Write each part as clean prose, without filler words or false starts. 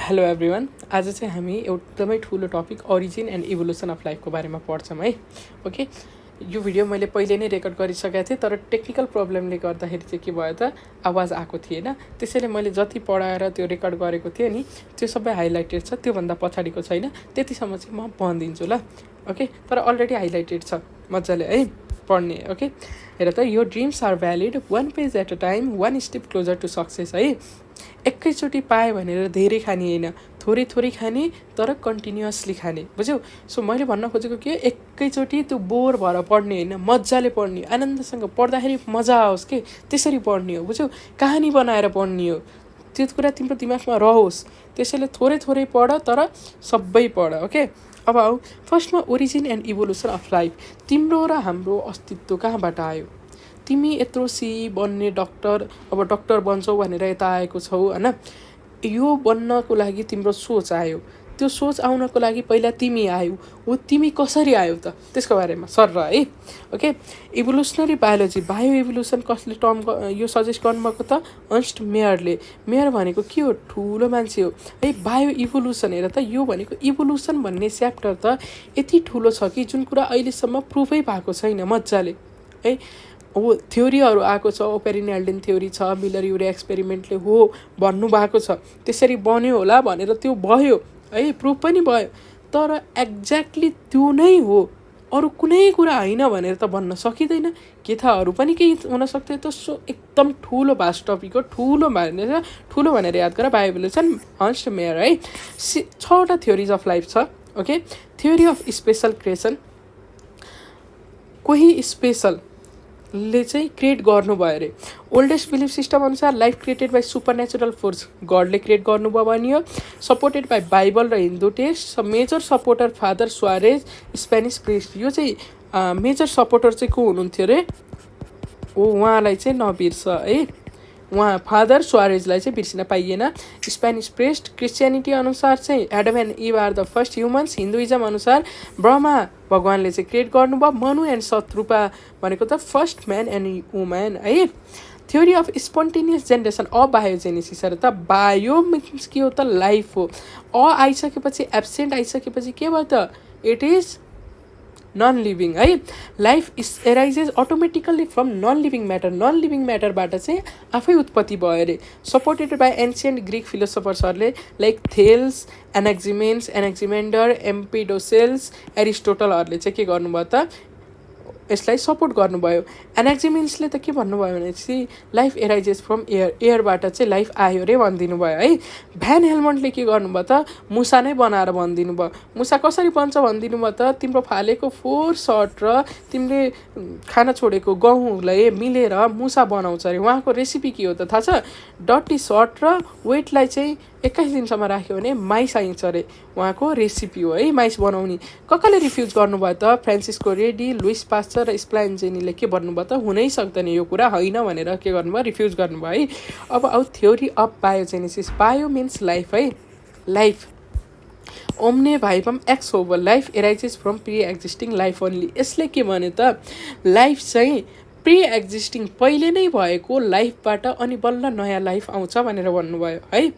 Hello everyone. आज चाहिँ हामी एकदमै ठुलो topic origin and evolution of लाइफको बारेमा पढ्छौँ है। ओके, यो भिडियो मैले पहिले नै रेकर्ड गरिसकेको थिएँ, तर टेक्निकल प्रब्लमले गर्दाखेरि चाहिँ के भयो त आवाज आएको थिएन। त्यसैले मैले जति पढाएर त्यो रेकर्ड गरेको थिएँ नि त्यो सबै हाइलाइटेड छ, त्योभन्दा पछाडिको छैन। त्यतिसम्म चाहिँ म भनिदिन्छु ल। ओके, तर अलरेडी हाइलाइटेड छ मजाले है पढ्ने। ओके, हेर त, यो dreams are valid, one page at a time, one step closer to success है। एकैचोटि पाएँ भनेर धेरै खाने होइन, थोरै थोरै खाने तर कन्टिन्युअसली खाने, बुझ्यौ? सो मैले भन्न खोजेको के, एकैचोटि त्यो बोर भएर पढ्ने होइन, मजाले पढ्ने, आनन्दसँग पढ्दाखेरि मजा आओस् के, त्यसरी पढ्ने हो, बुझ्यौ? कहानी बनाएर पढ्ने हो, त्यो कुरा तिम्रो दिमागमा रहोस्। त्यसैले थोरै थोरै पढ तर सबै पढ। ओके, अब आऊ फर्स्टमा origin and evolution of life. तिम्रो र हाम्रो अस्तित्व कहाँबाट आयो? तिमी यत्रो CEE बन्ने डक्टर, अब डक्टर बन्छौ भनेर यता आएको छौ होइन। यो बन्नको लागि तिम्रो सोच आयो, त्यो सोच आउनको लागि पहिला तिमी आयौ। हो, तिमी कसरी आयौ त त्यसको बारेमा सर है। ओके, इभोल्युसनरी बायोलोजी, बायो इभोल्युसन कसले टर्म यो सजेस्ट गर्नुभएको त? अर्न्स्ट मेयरले। मेयर भनेको के हो? ठुलो मान्छे हो है। बायो इभोल्युसन, हेर त, यो भनेको इभोल्युसन भन्ने च्याप्टर त यति ठुलो छ कि जुन कुरा अहिलेसम्म प्रुफै भएको छैन मजाले है। हो, थ्योरीहरू आएको छ, पेरिनेल्डिन थ्योरी छ, मिलर-युरे एक्सपेरिमेन्टले हो भन्नुभएको छ, त्यसरी बन्यो होला भनेर त्यो भयो है, प्रुफ पनि भयो। तर एक्ज्याक्टली त्यो नै हो, अरू कुनै कुरा होइन भनेर त भन्न सकिँदैन। के थाहा, अरू पनि केही हुनसक्थ्यो त। सो एकदम ठुलो भास्ट टपिक हो, ठुलो भनेर याद गर, बायो इभोल्युसन, अर्न्स्ट मेयर है। 6वटा थ्योरिज अफ लाइफ छ। Okay, theory of special creation, कोही स्पेसलले चाहिँ क्रिएट गर्नुभयो अरे। ओल्डेस्ट बिलिफ सिस्टम अनुसार life created by supernatural force, गडले क्रिएट गर्नुभयो भनियो। सपोर्टेड बाई बाइबल र Hindu text. Major supporter father Suarez, Spanish priest. यो चाहिँ मेजर सपोर्टर चाहिँ को हुनुहुन्थ्यो अरे? उहाँलाई चाहिँ नबिर्स है, उहाँ फादर सुआरेजलाई चाहिँ बिर्सिन पाइएन। Spanish priest. क्रिस्चियनिटी अनुसार चाहिँ Adam and Eve are the first humans. Hinduism अनुसार ब्रह्मा भगवानले चाहिँ क्रिएट गर्नुभयो। मनु एन्ड शत्रुपा भनेको त फर्स्ट म्यान एन्ड वुमेन है। Theory of spontaneous generation, abiogenesis. त बायो मिन्स के हो त? लाइफ हो। आइसकेपछि, एब्सेन्ट आइसकेपछि के भयो त? इट इज नन लिभिङ है। Life arises automatically from non living matter, non living म्याटरबाट चाहिँ आफै उत्पत्ति भयो अरे। सपोर्टेड बाई एन्सियन्ट ग्रिक फिलोसफर्सहरूले लाइक थेल्स, एनाक्जिमेन्डर, एम्पिडोसेल्स, एरिस्टोटलहरूले चाहिँ के गर्नुभयो त? यसलाई सपोर्ट गर्नुभयो। एनाक्जिमेन्सले त के भन्नुभयो भनेपछि लाइफ एराइजेस फ्रम एयर, एयरबाट चाहिँ लाइफ आयो अरे भनिदिनु भयो है। भ्यान हेल्मन्टले के गर्नुभयो त? मुसा नै बनाएर भनिदिनु भयो। मुसा कसरी बन्छ भनिदिनु भयो त? तिम्रो फालेको 4 सर्ट र तिमीले खाना छोडेको गहुँलाई मिलेर मुसा बनाउँछ अरे। उहाँको रेसिपी के हो त थाहा छ? डटी सर्ट र वेटलाई चाहिँ 21 दिनसम्म राख्यो भने माइस आइन्छ अरे। उहाँको रेसिपी हो है माइस बनाउने। कसले रिफ्युज गर्नुभयो त? फ्रान्सिस्को रेडी, लुइस पास्चर र स्प्लान्जेनीले के भन्नुभयो त? हुनै सक्दैन यो कुरा, होइन भनेर के गर्नुभयो? रिफ्युज गर्नुभयो है। अब आउ theory of biogenesis. Bio means life है, लाइफ। ओम्ने भाइबम एक्स ओभर, life arises from pre existing life only. यसले के भन्यो त? लाइफ चाहिँ प्रि एक्जिस्टिङ पहिले नै भएको लाइफबाट अनि बल्ल नयाँ लाइफ आउँछ भनेर भन्नुभयो है।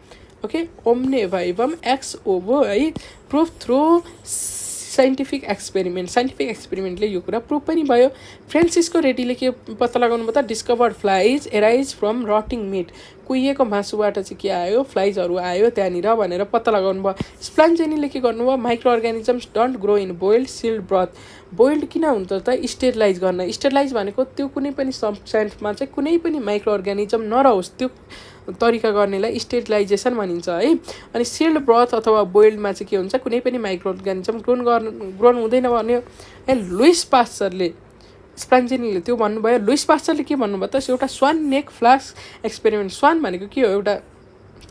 ओके, ओम्ने भाइबम एक्स ओभर है, proof through scientific experiment. Scientific एक्सपेरिमेन्टले यो कुरा प्रुफ पनि भयो। फ्रान्सिस्को रेडीले के पत्ता लगाउनु भयो त? Discovered flies arise from rotting meat, कुहिएको मासुबाट चाहिँ के आयो? फ्लाइजहरू आयो त्यहाँनिर भनेर पत्ता लगाउनु भयो। स्प्लान्जेनीले के गर्नुभयो? Microorganisms don't grow in boiled sealed broth. Boiled किन हुन्छ त? स्टेरिलाइज गर्न। स्टेरिलाइज भनेको त्यो कुनै पनि सब्स्टेन्समा चाहिँ कुनै पनि माइक्रो अर्गानिजम नरहोस्, त्यो तरिका गर्नेलाई स्टेरिलाइजेसन भनिन्छ है। अनि सिल्ड ब्रथ अथवा बोइल्डमा चाहिँ के हुन्छ? कुनै पनि माइक्रो अर्गानिजम ग्रोन हुँदैन भन्यो है। लुइस पास्चरले, स्प्लान्जेनीले त्यो भन्नुभयो। लुइस पास्चरले के भन्नुभयो त? एउटा स्वान नेक फ्लास्क एक्सपेरिमेन्ट। स्वान भनेको के हो? एउटा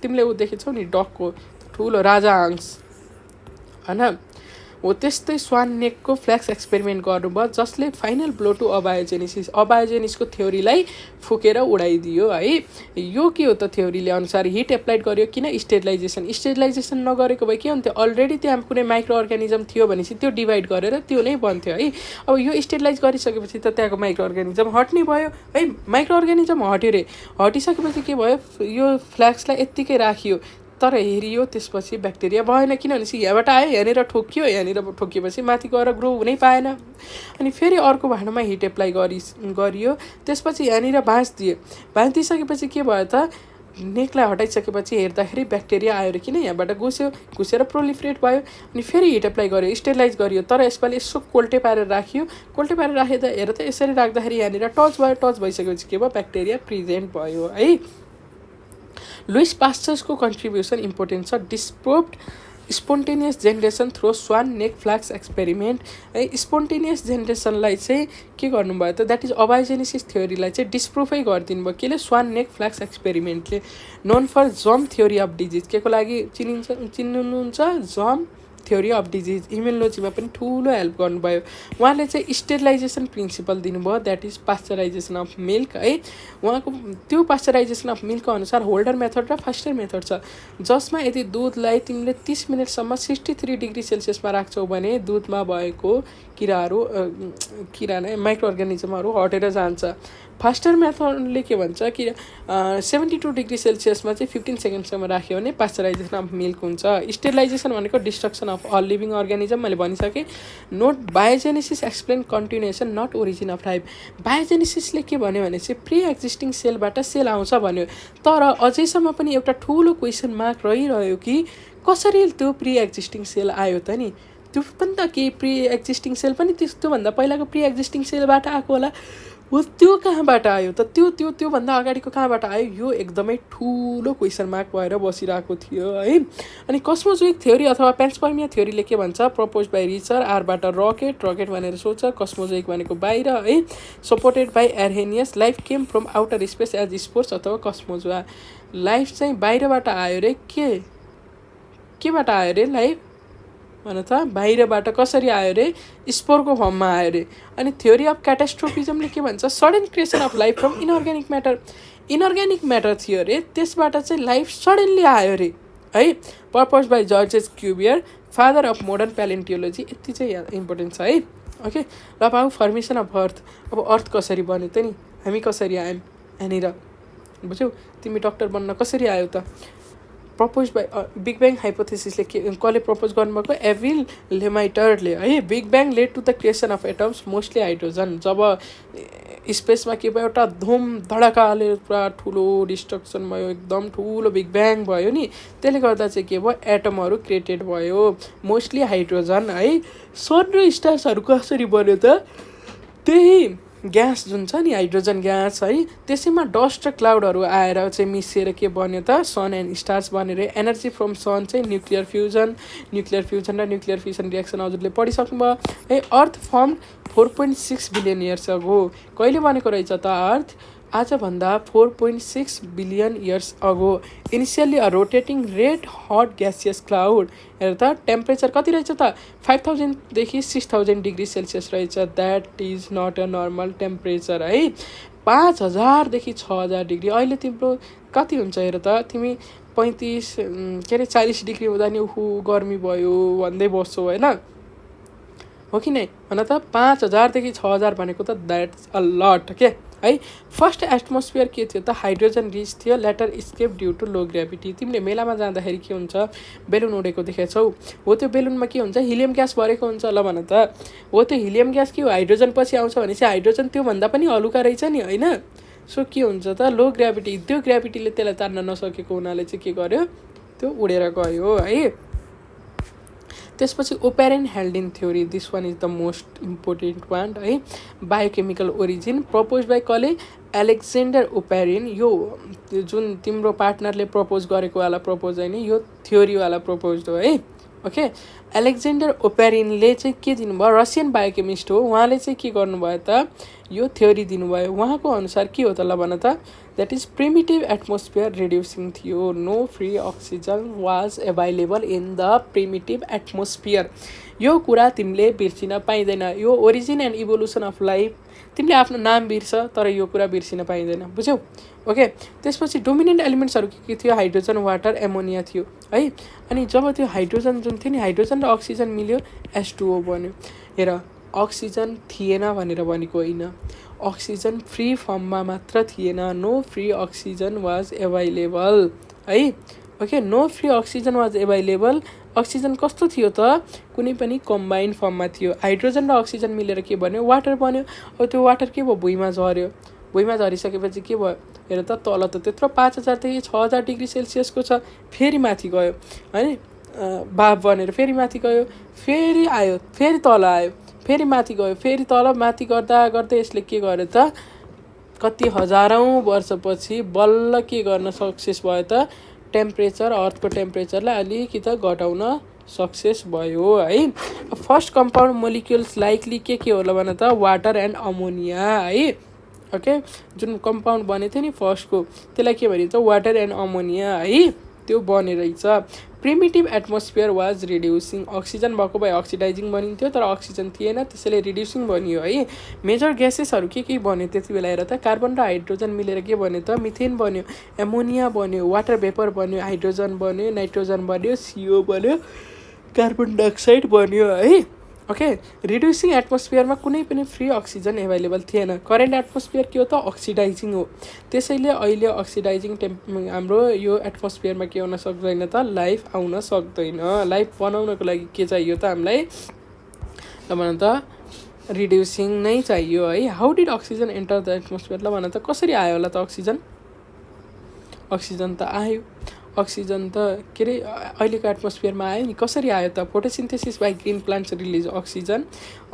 तिमीले ऊ देखेछौ नि डकको ठुलो राजा हंस होइन, हो त्यस्तै स्वान नेकको फ्ल्याक्स एक्सपेरिमेन्ट गर्नुभयो, जसले फाइनल ब्लो टु अबायोजेनेसिस, अबायोजेनिसको थ्योरीलाई फुकेर उडाइदियो है। यो के हो त? थ्योरीले अनुसार हिट एप्लाइड गर्यो। किन? स्टेरिलाइजेसन। स्टेरिलाइजेसन नगरेको भए के हुन्थ्यो? अलरेडी त्यहाँ कुनै माइक्रो अर्गानिजम थियो भनेपछि त्यो डिभाइड गरेर त्यो नै बन्थ्यो है। अब यो स्टेरिलाइज गरिसकेपछि त त्यहाँको माइक्रो अर्गानिजम हट्ने भयो है। माइक्रो अर्गानिजम हट्यो रे, हटिसकेपछि के भयो? यो फ्ल्याक्सलाई यत्तिकै राखियो, तर हेरियो त्यसपछि ब्याक्टेरिया भएन, किनभने यहाँबाट आयो, यहाँनिर ठोकियो, यहाँनिर ठोकिएपछि माथि गएर ग्रो हुनै पाएन। अनि फेरि अर्को भाँडोमा हिट एप्लाई गरियो, त्यसपछि यहाँनिर भाँच दियो, भाँच दिइसकेपछि के भयो त, नेकलाई हटाइसकेपछि हेर्दाखेरि ब्याक्टेरिया आयो र किन यहाँबाट घुसेर प्रोलिफरेट भयो। अनि फेरि हिट एप्लाई गर्यो, स्टेरिलाइज गरियो, तर यसपालि यसो कोल्टे पारेर राखियो, कोल्टे पारेर राखेर हेर त यसरी राख्दाखेरि यहाँनिर टच भयो, टच भइसकेपछि के भयो, ब्याक्टेरिया प्रेजेन्ट भयो है। लुइस पास्चर्सको कन्ट्रिब्युसन इम्पोर्टेन्ट छ। डिस्प्रोभड स्पोन्टेनियस जेनेरेसन थ्रु स्वान नेक फ्ल्याक्स एक्सपेरिमेन्ट है। स्पोन्टेनियस जेनेरेसनलाई चाहिँ के गर्नुभयो त, द्याट इज अबायोजेनेसिस थ्योरीलाई चाहिँ डिस्प्रुभै गरिदिनु भयो केले, स्वान नेक फ्ल्याक्स एक्सपेरिमेन्टले। Known for germ theory of disease, के को लागि चिन्नुहुन्छ, जर्म थ्योरी अफ डिजिज, इम्युनोलोजीमा पनि ठुलो हेल्प गर्नुभयो। उहाँले चाहिँ स्टेरिलाइजेसन प्रिन्सिपल दिनुभयो, that is pasteurisation of milk है। उहाँको त्यो पास्चराइजेसन अफ मिल्कको अनुसार होल्डर मेथड र फास्टर मेथड छ, जसमा यदि दुधलाई तिमीले 30 मिनटसम्म 63 डिग्री सेल्सियसमा राख्छौ भने दुधमा भएको किरा नै माइक्रो अर्गानिजमहरू हटेर जान्छ। फास्टर मेथडले के भन्छ कि 72 डिग्री सेल्सियसमा चाहिँ 15 सेकेन्डसम्म राख्यो भने पास्चराइजेसन अफ मिल्क हुन्छ। स्टेरिलाइजेसन भनेको destruction of all living organism, मैले भनिसकेँ। Note biogenesis explain continuation not origin of life. बायोजेनेसिसले के भन्यो भने चाहिँ प्रि एक्जिस्टिङ सेलबाट सेल आउँछ भन्यो, तर अझैसम्म पनि एउटा ठुलो क्वेसन मार्क रहिरह्यो कि कसरी त्यो प्रि एक्जिस्टिङ सेल आयो त नि, त्यो पनि त केही प्रि एक्जिस्टिङ सेल पनि त्योभन्दा पहिलाको प्रि एक्जिस्टिङ सेलबाट आएको होला, हो त्यो कहाँबाट आयो त, त्योभन्दा अगाडिको कहाँबाट आयो, यो एकदमै ठुलो क्वेसन मार्क भएर बसिरहेको थियो है। अनि कस्मोजोइक थ्योरी अथवा पेन्सपर्मिया थ्योरीले के भन्छ, प्रपोज बाई रिचर, आरबाट रकेट भनेर सोच, कस्मोजोइक भनेको बाहिर है, supported by Arrhenius, life came from outer space as sports अथवा कस्मोजोआ। लाइफ चाहिँ बाहिरबाट आयो रे, केबाट आयो रे लाइफ भन त, बाहिरबाट कसरी आयो रे, स्पोरको फर्ममा आयो रे। अनि थ्योरी अफ क्याटास्ट्रोफिजमले के भन्छ, sudden creation of life from inorganic matter थियो रे, त्यसबाट चाहिँ लाइफ सडनली आयो रे है। Purpose by Georges Cuvier, father of modern palaeontology, यति चाहिँ इम्पोर्टेन्ट छ है। ओके, ल अब फर्मेसन अफ अर्थ, अब अर्थ कसरी बन्यो त नि, हामी कसरी आयौँ यहाँनिर, बुझ्यौ, तिमी डक्टर बन्न कसरी आयो त। प्रपोज बाई बिग ब्याङ हाइपोथेसिसले कसले प्रपोज गर्नुभएको, एभिल लेमाइटरले है। Big bang led to the creation of atoms mostly hydrogen. जब स्पेसमा के भयो, एउटा धुम धडकाले पुरा ठुलो डिस्ट्रक्सन भयो, एकदम ठुलो बिग ब्याङ भयो नि, त्यसले गर्दा चाहिँ के भयो, एटमहरू क्रिएटेड भयो, मोस्टली हाइड्रोजन है। सन र स्टार्सहरू कसरी बन्यो त, त्यही ग्यास जुन छ नि, हाइड्रोजन ग्यास है, त्यसैमा डस्ट र क्लाउडहरू आएर चाहिँ मिसिएर के बन्यो त, सन एन्ड स्टार्स बनेर। एनर्जी फ्रम सन चाहिँ न्युक्लियर फ्युजन र न्युक्लियर फ्युजन रिएक्सन हजुरले पढिसक्नुभयो है। Earth form 4.6 billion years ago. कहिले बनेको रहेछ त अर्थ, आजभन्दा 4.6 billion years ago. Initially a rotating red hot gaseous cloud. हेर त टेम्परेचर कति रहेछ त, 5000देखि 6000 डिग्री सेल्सियस रहेछ, that is not a normal temperature है। 5000देखि 6000 डिग्री, अहिले तिम्रो कति हुन्छ हेर त, तिमी 40 डिग्री हुँदा नि गर्मी भयो भन्दै बस्छौ होइन, हो कि नै भन त। 5000देखि 6000 भनेको त द्याट्स अ लट के है। फर्स्ट एटमोस्फियर के थियो त, हाइड्रोजन रिच थियो, later escape due to low gravity. तिमीले मेलामा जाँदाखेरि के हुन्छ, बेलुन उडेको देखेछौ, हो त्यो बेलुनमा के हुन्छ, हिलियम ग्यास भरेको हुन्छ, ल भन त, हो त्यो हिलियम ग्यास के हो, हाइड्रोजन पछि आउँछ भने चाहिँ हाइड्रोजन त्योभन्दा पनि हलुका रहेछ नि होइन। सो के हुन्छ त, लो ग्राभिटी, त्यो ग्राभिटीले त्यसलाई तान्न नसकेको हुनाले चाहिँ के गर्यो, त्यो उडेर गयो है। त्यसपछि Oparin Haldane theory, this one is the most important one है। बायोकेमिकल ओरिजिन प्रपोज बाई कसले, एलेक्जेन्डर ओपेरिन। यो जुन तिम्रो पार्टनरले प्रपोज गरेको वाला प्रपोज होइन, यो थ्योरीवाला प्रपोज हो है। ओके, एलेक्जेन्डर ओपेरिनले चाहिँ के दिनुभयो, रसियन बायोकेमिस्ट हो, उहाँले चाहिँ के गर्नुभयो त, यो थ्योरी दिनुभयो। उहाँको अनुसार के हो त, ल भन त, that is primitive atmosphere reducing थियो, no free oxygen was available in the primitive atmosphere. यो कुरा तिमीले बिर्सिन पाइँदैन। यो origin and evolution of life, तिमीले आफ्नो नाम बिर्स तर यो कुरा बिर्सिन पाइँदैन, बुझ्यौ। ओके, त्यसपछि डोमिनेन्ट एलिमेन्ट्सहरू के थियो, हाइड्रोजन, वाटर, एमोनिया थियो है। अनि जब त्यो हाइड्रोजन जुन थियो नि, हाइड्रोजन र अक्सिजन मिल्यो, H2O बन्यो। हेर, अक्सिजन थिएन भनेर भनेको होइन, अक्सिजन फ्री फर्ममा मात्र थिएन, no free oxygen was available है। Okay no free oxygen was available oxygen कस्तो थियो त कुनै पनि कम्बाइन्ड फर्ममा थियो हाइड्रोजन र अक्सिजन मिलेर के बन्यो वाटर बन्यो अब त्यो वाटर के भयो भुइँमा झऱ्यो भुइँमा झरिसकेपछि के भयो हेर त तल त त्यत्रो 5000 देखि 6000 डिग्री सेल्सियसको छ फेरि माथि गयो हैन भाप बनेर फेरि माथि गयो फेरि आयो फेरि तल आयो फेरि माथि गयो फेरि तल माथि गर्दा गर्दै यसले के गर्यो त कति हजारौँ वर्षपछि बल्ल के गर्न सक्सेस भयो त टेम्परेचर अर्थको टेम्परेचरलाई अलिकति घटाउन सक्सेस भयो है फर्स्ट कम्पाउन्ड मोलिक्युल्स लाइकली के होला भन त वाटर एन्ड अमोनिया है ओके जुन कम्पाउन्ड बनेको थियो नि फर्स्टको त्यसलाई के भनिन्छ वाटर एन्ड अमोनिया है त्यो बने रहेछ primitive atmosphere was reducing oxygen भएको भए अक्सिडाइजिङ बनिन्थ्यो तर अक्सिजन थिएन त्यसैले रिड्युसिङ बनियो है मेजर ग्यासेसहरू के बन्यो त्यति बेला हेर त कार्बन र हाइड्रोजन मिलेर के बन्यो त मिथेन बन्यो एमोनिया बन्यो वाटर भेपर बन्यो हाइड्रोजन बन्यो नाइट्रोजन बन्यो CO बन्यो कार्बन डाइअक्साइड बन्यो है ओके रिड्युसिङ एटमोस्फियरमा कुनै पनि फ्री अक्सिजन एभाइलेबल थिएन करेन्ट एटमोस्फियर के हो त अक्सिडाइजिङ हो त्यसैले अहिले अक्सिडाइजिङ हाम्रो यो एटमोस्फियरमा के हुन सक्दैन त लाइफ आउन सक्दैन लाइफ बनाउनको लागि के चाहियो त हामीलाई भन त रिड्युसिङ नै चाहियो है how did oxygen enter the atmosphere ल भन त कसरी आयो होला त अक्सिजन त आयो अक्सिजन त के अरे अहिलेको एटमोस्फियरमा आयो नि कसरी आयो त photosynthesis by green plants release oxygen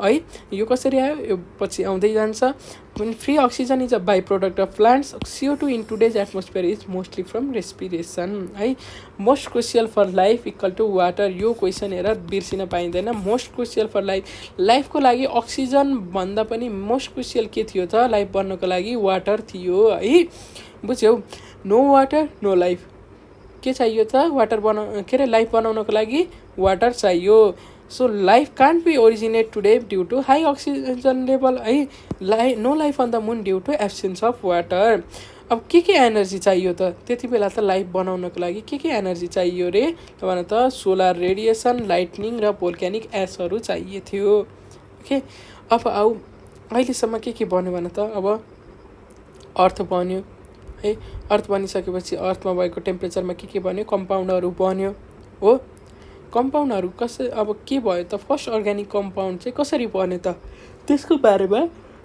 है यो कसरी आयो यो पछि आउँदै जान्छ free oxygen is a by product of plants CO2 in today's atmosphere is mostly from respiration है most crucial for life equal to water यो क्वेसन हेर बिर्सिन पाइँदैन मोस्ट क्रुसियल फर लाइफको लागि अक्सिजन भन्दा पनि मोस्ट क्रुसियल के थियो त लाइफ बन्नको लागि वाटर थियो है बुझ्यौ नो वाटर नो लाइफ के चाहियो त वाटर के अरे लाइफ बनाउनको लागि वाटर चाहियो so life can't be originate today due to high oxygen level है no life on the moon due to absence of water अब के एनर्जी चाहियो त त्यति बेला त लाइफ बनाउनको लागि के एनर्जी चाहियो रे भन त सोलर रेडिएसन लाइटनिङ र भोल्क्यानिक एसहरू चाहिए थियो ओके अब आऊ अहिलेसम्म के बन्यो भन त अब अर्थ बन्यो है अर्थ बनिसकेपछि अर्थमा भएको टेम्परेचरमा के बन्यो कम्पाउन्डहरू बन्यो हो कम्पाउन्डहरू अब के भयो त फर्स्ट अर्ग्यानिक कम्पाउन्ड चाहिँ कसरी बन्यो त त्यसको बारेमा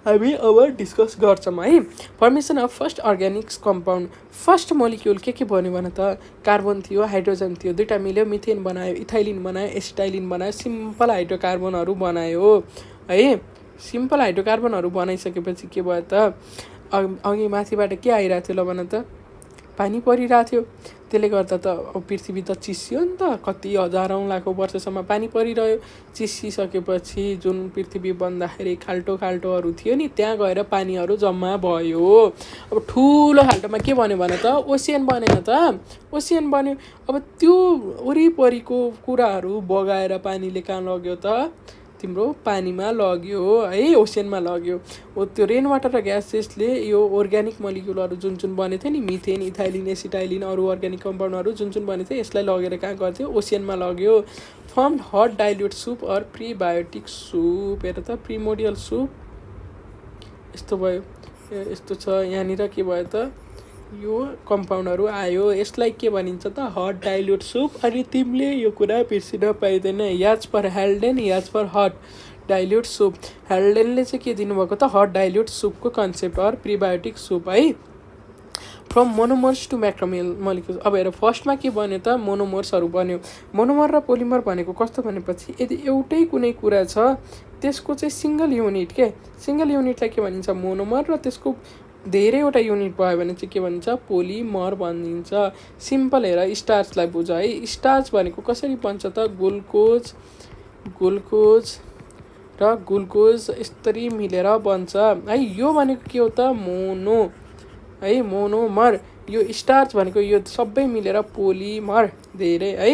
हामी अब डिस्कस गर्छौँ है formation of first organics compound first molecule के बन्यो भन त कार्बन थियो हाइड्रोजन थियो दुईटा मिल्यो मिथेन बनायो इथाइलिन बनायो एसिटाइलिन बनायो सिम्पल हाइड्रोकार्बनहरू बनायो है सिम्पल हाइड्रोकार्बनहरू बनाइसकेपछि के भयो त अघि माथिबाट के आइरहेको थियो ल भन त पानी परिरहेको थियो त्यसले गर्दा त पृथ्वी त चिसियो नि त कति हजारौँ लाखौँ वर्षसम्म पानी परिरह्यो चिसिसकेपछि जुन पृथ्वी बन्दाखेरि खाल्टोहरू थियो नि त्यहाँ गएर पानीहरू जम्मा भयो अब ठुलो खाल्टोमा के बन्यो भने त ओसियन बनेन त ओसियन बन्यो अब त्यो वरिपरिको कुराहरू बगाएर पानीले कहाँ लग्यो त तिम्रो पानीमा लग्यो है ओसियनमा लग्यो त्यो रेन वाटर र ग्यासेसले यो अर्ग्यानिक मोलिक्युलहरू जुन बनेको थियो नि मिथेन इथाइलिन एसिटाइलिन अरू अर्ग्यानिक कम्पाउन्डहरू जुन बनेको थियो यसलाई लगेर कहाँ गर्थ्यो ओसियनमा लग्यो form hot dilute soup or prebiotic soup हेर त प्रिमोडियल सुप यस्तो भयो यस्तो छ यहाँनिर के भयो त यो कम्पाउन्डहरू आयो यसलाई के भनिन्छ त हट डाइल्युट सुप अनि तिमीले यो कुरा बिर्सिन पाइँदैन याज for Haldane as for hot dilute soup हेल्डेनले चाहिँ के दिनुभएको त हट डाइल्युट सुपको कन्सेप्ट अर प्रिबायोटिक सुप है from monomers to macromolecular molecules अब हेर फर्स्टमा के बन्यो त मोनोमर्सहरू बन्यो मोनोमर र पोलिमर भनेको कस्तो भनेपछि यदि एउटै कुनै कुरा छ त्यसको चाहिँ सिङ्गल युनिट सिङ्गल युनिटलाई के भनिन्छ मोनोमर र त्यसको धेरैवटा युनिट भयो भने चाहिँ के भनिन्छ पोलिमर भनिन्छ सिम्पल हेर स्टार्चलाई बुझ है स्टार्च भनेको कसरी बन्छ त ग्लुकोज र ग्लुकोज यसरी मिलेर बन्छ है यो भनेको के हो त मोनोमर यो स्टार्च भनेको यो सबै मिलेर पोलिमर धेरै है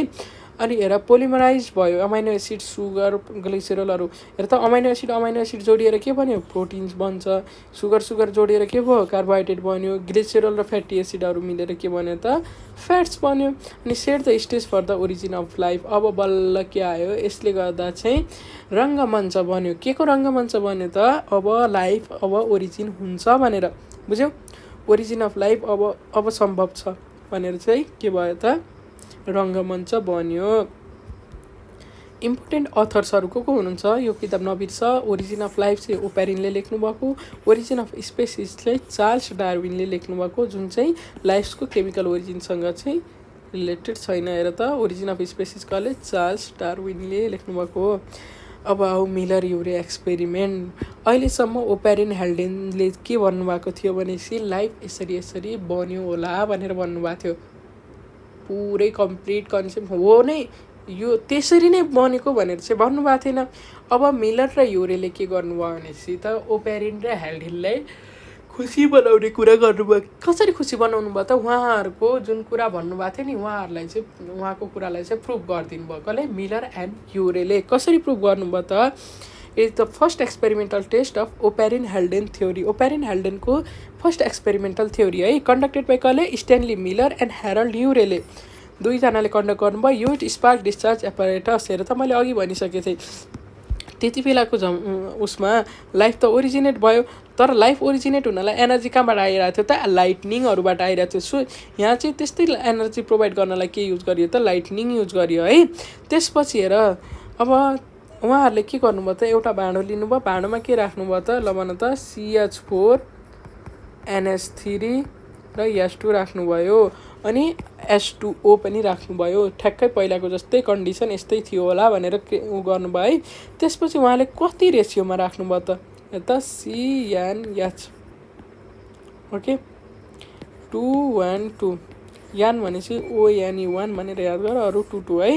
अनि हेर पोलिमराइज भयो अमाइनो एसिड सुगर ग्लिसरलहरू हेर त अमाइनो एसिड जोडिएर के बन्यो प्रोटिन्स बन्छ सुगर जोडिएर के भयो कार्बोहाइड्रेट बन्यो ग्लिसरल र फ्याटी एसिडहरू मिलेर के बन्यो त फ्याट्स बन्यो अनि set the stage for the origin of life अब बल्ल के आयो यसले गर्दा चाहिँ रङ्गमञ्च बन्यो के को रङ्गमञ्च बन्यो त अब लाइफ अब ओरिजिन हुन्छ भनेर बुझ्यौ ओरिजिन अफ लाइफ अब सम्भव छ भनेर चाहिँ के भयो त रङ्गमञ्च बन्यो। इम्पोर्टेन्ट अथर्सहरू को हुनुहुन्छ यो किताब नबिर्स। ओरिजिन अफ लाइफ चाहिँ ओपेरिनले लेख्नुभएको, ओरिजिन अफ स्पेसिस चाहिँ चार्ल्स डार्विनले लेख्नुभएको, जुन चाहिँ लाइफ्सको केमिकल ओरिजिनसँग चाहिँ रिलेटेड छैन। हेर त, ओरिजिन अफ स्पेसिस कसले? चार्ल्स डार्विनले लेख्नुभएको। अब आऊ मिलर-यूरे एक्सपेरिमेन्ट। अहिलेसम्म ओपेरिन हेल्डेनले के भन्नुभएको थियो भनेपछि लाइफ यसरी यसरी बन्यो होला भनेर भन्नुभएको थियो। पुरै कम्प्लिट कन्सेप्ट हो नै यो त्यसरी नै बनेको भनेर चाहिँ भन्नुभएको थिएन। अब मिलर र यूरेले के गर्नुभयो भनेपछि त ओपेरिन र हेल्डेनलाई खुसी बनाउने कुरा गर्नुभयो। कसरी खुसी बनाउनु भयो त? उहाँहरूको जुन कुरा भन्नुभएको थियो नि, उहाँहरूलाई चाहिँ उहाँको कुरालाई चाहिँ प्रुभ गरिदिनु भयो। कसले? मिलर एन्ड यूरेले। कसरी प्रुभ गर्नुभयो त? Is the first experimental test of Oparin Haldane theory. Oparin हेल्डेनको फर्स्ट एक्सपेरिमेन्टल थ्योरी है, कन्डक्टेड बाई कसले? स्ट्यानली मिलर एन्ड हेरल्ड यूरेले। दुईजनाले कन्डक्ट गर्नुभयो। Used spark discharge apparatus. हेर त, मैले अघि भनिसकेको थिएँ त्यति बेलाको उसमा लाइफ त ओरिजिनेट भयो, तर लाइफ ओरिजिनेट हुनलाई एनर्जी कहाँबाट आइरहेको थियो त? लाइटनिङहरूबाट आइरहेको थियो। सो यहाँ चाहिँ त्यस्तै एनर्जी प्रोभाइड गर्नलाई के युज गरियो त? लाइटनिङ युज गरियो है। त्यसपछि हेर, अब उहाँहरूले के गर्नुभयो त? एउटा भाँडो लिनुभयो, भाँडोमा के राख्नुभयो त? ल भन त, CH4 NH3 र S2 राख्नुभयो, अनि H2O पनि राख्नुभयो। ठ्याक्कै पहिलाको जस्तै कन्डिसन यस्तै थियो होला भनेर उ गर्नुभयो है। त्यसपछि उहाँले कति रेसियोमा राख्नुभयो त? यता CNH, ओके, 2:1:2। यान भनेपछि ONE1 भनेर याद गर, अरू 2:2 है।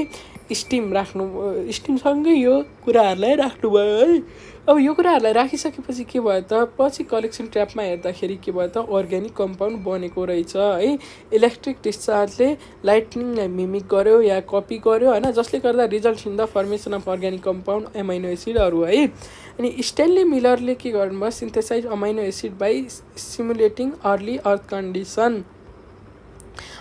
स्टिम राख्नु, स्टिमसँगै यो कुराहरूलाई राख्नुभयो है। अब यो कुराहरूलाई राखिसकेपछि के भयो त? पछि कलेक्सन ट्र्यापमा हेर्दाखेरि के भयो त? अर्ग्यानिक कम्पाउन्ड बनेको रहेछ है। इलेक्ट्रिक डिस्चार्जले लाइटनिङलाई मिमिक गर्यो या कपी गर्यो होइन, जसले गर्दा result in the formation of organic compound amino एसिडहरू है। अनि स्ट्यानली मिलरले के गर्नुभयो? Synthesize amino acid by simulating early earth condition.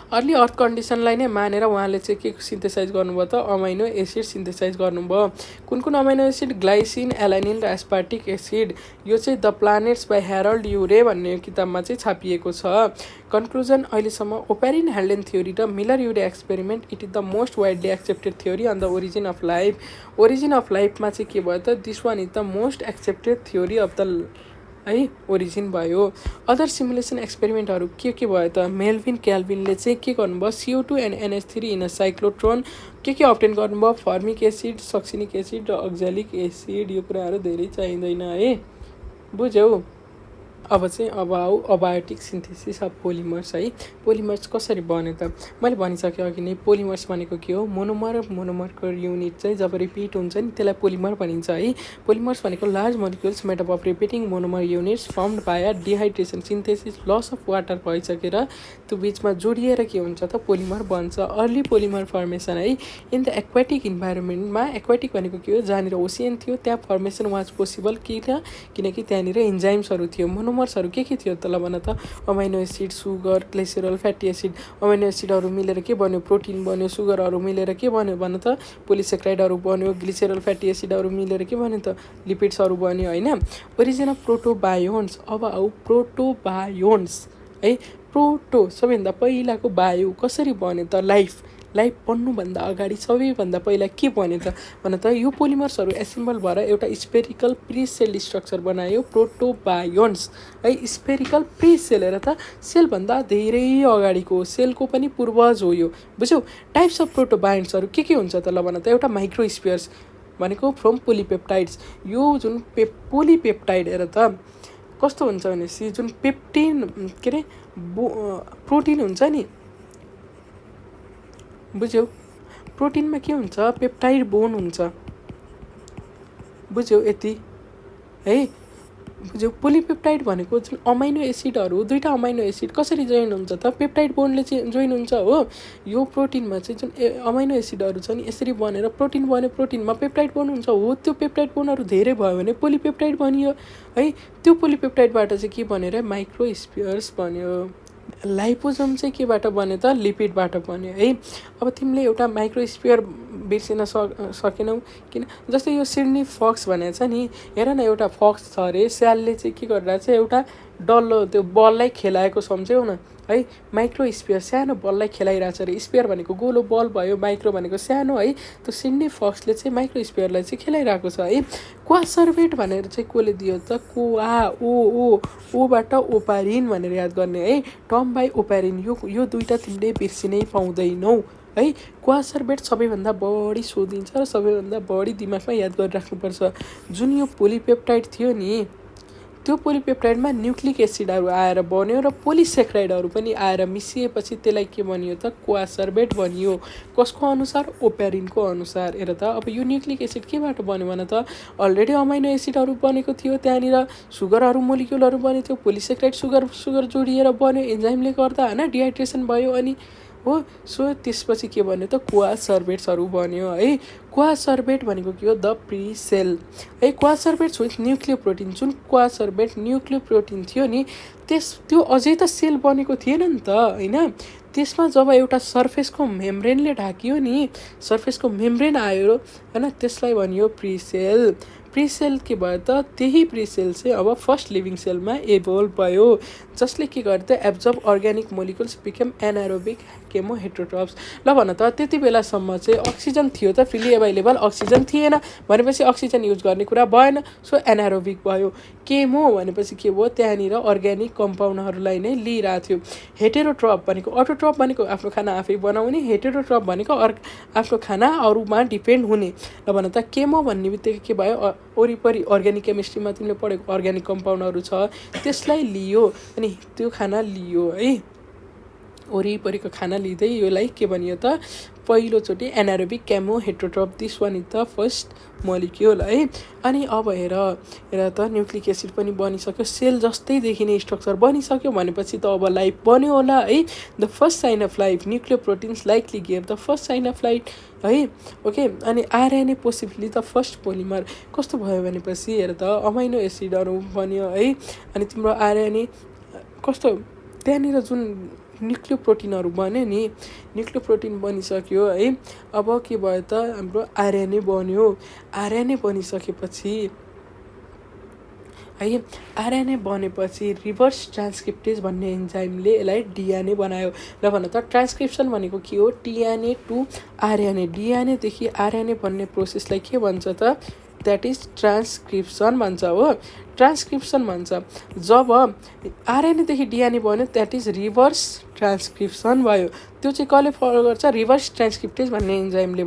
Early earth कन्डिसनलाई नै मानेर उहाँले चाहिँ के सिन्थेसाइज गर्नुभयो त? अमाइनो एसिड सिन्थेसाइज गर्नुभयो। कुन कुन अमाइनो एसिड? ग्लाइसिन, एलानिन र एस्पार्टिक एसिड। यो चाहिँ द प्लानेट्स बाई हेरल्ड यूरे भन्ने किताबमा चाहिँ छापिएको छ। कन्क्लुजन, अहिलेसम्म ओपेरिन हेल्डेन थ्योरी र Miller Urey experiment it is the most widely accepted theory on the origin of life. Origin of लाइफमा चाहिँ के भयो त? This one is the most accepted theory of the है ओरिजिन भयो। अदर सिमुलेसन एक्सपेरिमेन्टहरू के भयो त? मेल्भिन क्याल्भिनले चाहिँ के गर्नुभयो? CO2 and NH3 in a cyclotron के अप्टेन गर्नुभयो? फर्मिक एसिड, सक्सिनिक एसिड र अक्जालिक एसिड। यो कुराहरू धेरै चाहिँदैन है, बुझ्यौ? अब चाहिँ अब आऊ अबायोटिक सिन्थेसिस अफ पोलिमर्स है। पोलिमर्स कसरी बन्यो त? मैले भनिसकेँ अघि नै, पोलिमर्स भनेको के हो? मोनोमर मोनोमरको युनिट चाहिँ जब रिपिट हुन्छ नि त्यसलाई पोलिमर भनिन्छ है। पोलिमर्स भनेको large molecules made up of repeating monomer units formed by dehydration, synthesis, loss of water भइसकेर त्यो बिचमा जोडिएर के हुन्छ त? पोलिमर बन्छ। अर्ली पोलिमर फर्मेसन है इन द एक्वाटिक इन्भाइरोमेन्टमा। एक्वाटिक भनेको के हो? जहाँनिर ओसियन थियो त्यहाँ फर्मेसन वाज पोसिबल किनकि त्यहाँनिर इन्जाइम्सहरू थियो। मोनोमर्सहरू के थियो त? ल भन त, amino acid, sugar, glycerol, fatty acid. Amino एसिडहरू मिलेर के बन्यो? प्रोटिन बन्यो। सुगरहरू मिलेर के बन्यो भन त? पोलिसेक्राइडहरू बन्यो। ग्लिसरल, फ्याटी एसिडहरू मिलेर के बन्यो त? लिपिड्सहरू बन्यो होइन। Origin of protobionts. अब आऊ प्रोटोबायोन्ट्स है। प्रोटो सबैभन्दा पहिलाको बायो कसरी बन्यो त? लाइफ बन्नुभन्दा अगाडि सबैभन्दा पहिला के बन्यो त भन त? यो पोलिमर्सहरू एसेम्बल भएर एउटा स्पेरिकल प्रिसेल स्ट्रक्चर बनायो, प्रोटोबायोन्ट्स है। स्पेरिकल प्रिसेल, हेर त, सेलभन्दा धेरै अगाडिको, सेलको पनि पूर्वज हो यो, बुझ्यौ? टाइप्स अफ प्रोटोबायोन्ट्सहरू के हुन्छ त? ल भन त, एउटा माइक्रोस्पियर्स भनेको फ्रम पोलिपेप्टाइड्स। यो जुन पोलिपेप्टाइड हेर त कस्तो हुन्छ भनेपछि जुन पेप्टिन के अरे प्रोटिन हुन्छ नि, बुझ्यौ? प्रोटिनमा के हुन्छ? पेप्टाइड बोन हुन्छ, बुझ्यौ? यति है, बुझ्यौ? पोलिपेप्टाइड भनेको जुन अमाइनो एसिडहरू, दुईवटा अमाइनो एसिड कसरी जोइन हुन्छ त? पेप्टाइड बोनले चाहिँ जोइन हुन्छ हो। यो प्रोटिनमा चाहिँ जुन अमाइनो एसिडहरू छ नि यसरी बनेर प्रोटिन बन्यो, प्रोटिनमा पेप्टाइड बोन हुन्छ हो। त्यो पेप्टाइड बोनहरू धेरै भयो भने पोलिपेप्टाइड बनियो है। त्यो पोलिपेप्टाइडबाट चाहिँ के बनेर माइक्रोस्पियर्स बन्यो। लाइपोजोम चाहिँ केबाट बन्यो त? लिपिडबाट बन्यो है। अब तिमीले एउटा माइक्रोस्पियर बिर्सिन सकेनौ किन? जस्तै यो सिडनी फक्स भनेको छ नि, हेर न, एउटा फक्स छ अरे, स्यालले चाहिँ के गरेर चाहिँ एउटा डल्लो त्यो बललाई खेलाएको सम्झ्यौ न है माइक्रोस्फियर सानो बललाई खेलाइरहेछ अरे स्फियर भनेको गोलो बल भयो माइक्रो भनेको सानो है त्यो सिडनी फक्सले चाहिँ माइक्रोस्फियरलाई चाहिँ खेलाइरहेको छ है कोआसर्भेट भनेर चाहिँ कसले दियो त कोआ ओ ओबाट ओपारिन भनेर याद गर्ने है टम बाई ओपारिन यो दुईवटा तिमीले बिर्सिनै पाउँदैनौ है कोआसर्भेट सबैभन्दा बढी सोधिन्छ र सबैभन्दा बढी दिमागमा याद गरिराख्नुपर्छ जुन यो पोलिपेप्टाइड थियो नि त्यो पोलिपेप्टाइडमा न्युक्लिक एसिडहरू आएर बन्यो र पोलिसेक्राइडहरू पनि आएर मिसिएपछि त्यसलाई के बनियो त कोआसर्भेट बनियो कसको अनुसार ओप्यारिनको अनुसार हेर त अब यो न्युक्लिक एसिड केबाट बन्यो भने त अलरेडी अमाइनो एसिडहरू बनेको थियो त्यहाँनिर सुगरहरू मोलिक्युलहरू बनेको थियो पोलिसेक्राइड सुगर जोडिएर बन्यो एन्जाइमले गर्दा होइन डिहाइड्रेसन भयो अनि हो सो त्यसपछि के भन्यो त कोआसर्भेट्सहरू बन्यो है कोआसर्भेट भनेको के हो द प्रिसेल है कोआसर्भेट्स विथ न्युक्लियोप्रोटिन जुन कोआसर्भेट न्युक्लियोप्रोटिन थियो नि त्यो अझै त सेल बनेको थिएन नि त होइन त्यसमा जब एउटा सर्फेसको मेम्ब्रेनले ढाकियो नि सर्फेसको मेम्ब्रेन आयो होइन त्यसलाई भनियो प्रिसेल प्रिसेल के भयो त त्यही प्रिसेल चाहिँ अब फर्स्ट लिभिङ सेलमा इभोल्भ भयो जसले के गर्यो त absorb organic molecules become anaerobic chemoheterotrophs ल भन त त्यति बेलासम्म चाहिँ अक्सिजन थियो त फ्रिली एभाइलेबल अक्सिजन थिएन भनेपछि अक्सिजन युज गर्ने कुरा भएन सो एनारोबिक भयो केमो भनेपछि के भयो त्यहाँनिर अर्ग्यानिक कम्पाउन्डहरूलाई नै लिइरहेको थियो हेटेरोट्रप भनेको अटोट्रप भनेको आफ्नो खाना आफै बनाउने हेटेरोट्रप भनेको आफ्नो खाना अरूमा डिपेन्ड हुने ल भन त केमो भन्ने बित्तिकै के भयो वरिपरि अर्ग्यानिक केमिस्ट्रीमा तिमीले पढेको अर्ग्यानिक कम्पाउन्डहरू छ त्यसलाई लियो अनि त्यो खाना लियो है वरिपरिको खाना लिँदै योलाई के भनियो त पहिलोचोटि anaerobic chemoheterotroph this one is the first molecule है अनि अब हेर त न्युक्लिक एसिड पनि बनिसक्यो सेल जस्तै देखिने स्ट्रक्चर बनिसक्यो भनेपछि त अब लाइफ बन्यो होला है the first sign of life nucleoproteins likely give the first sign of life है ओके अनि RNA possibly the first polymer कस्तो भयो भनेपछि हेर त अमाइनो एसिडहरू बन्यो है अनि तिम्रो आरएनए कस्तो त्यहाँनिर जुन न्युक्लियोप्रोटिनहरू बन्यो नि न्युक्लियोप्रोटिन बनिसक्यो है अब के भयो त हाम्रो आरएनए बन्यो आरएनए बनिसकेपछि है आरएनए बनेपछि रिभर्स ट्रान्सक्रिप्टेज भन्ने एन्जाइमले यसलाई डिएनए बनायो र भन त ट्रान्सक्रिप्सन भनेको के हो टिएनए टु आरएनए डिएनएदेखि आरएनए भन्ने प्रोसेसलाई के भन्छ त द्याट इज ट्रान्सक्रिप्सन भन्छ हो ट्रान्सक्रिप्सन भन्छ जब आरएनएदेखि डिएनए बन्यो द्याट इज रिभर्स ट्रान्सक्रिप्सन भयो त्यो चाहिँ कसले फलो गर्छ रिभर्स ट्रान्सक्रिप्टेज भन्ने एन्जाइमले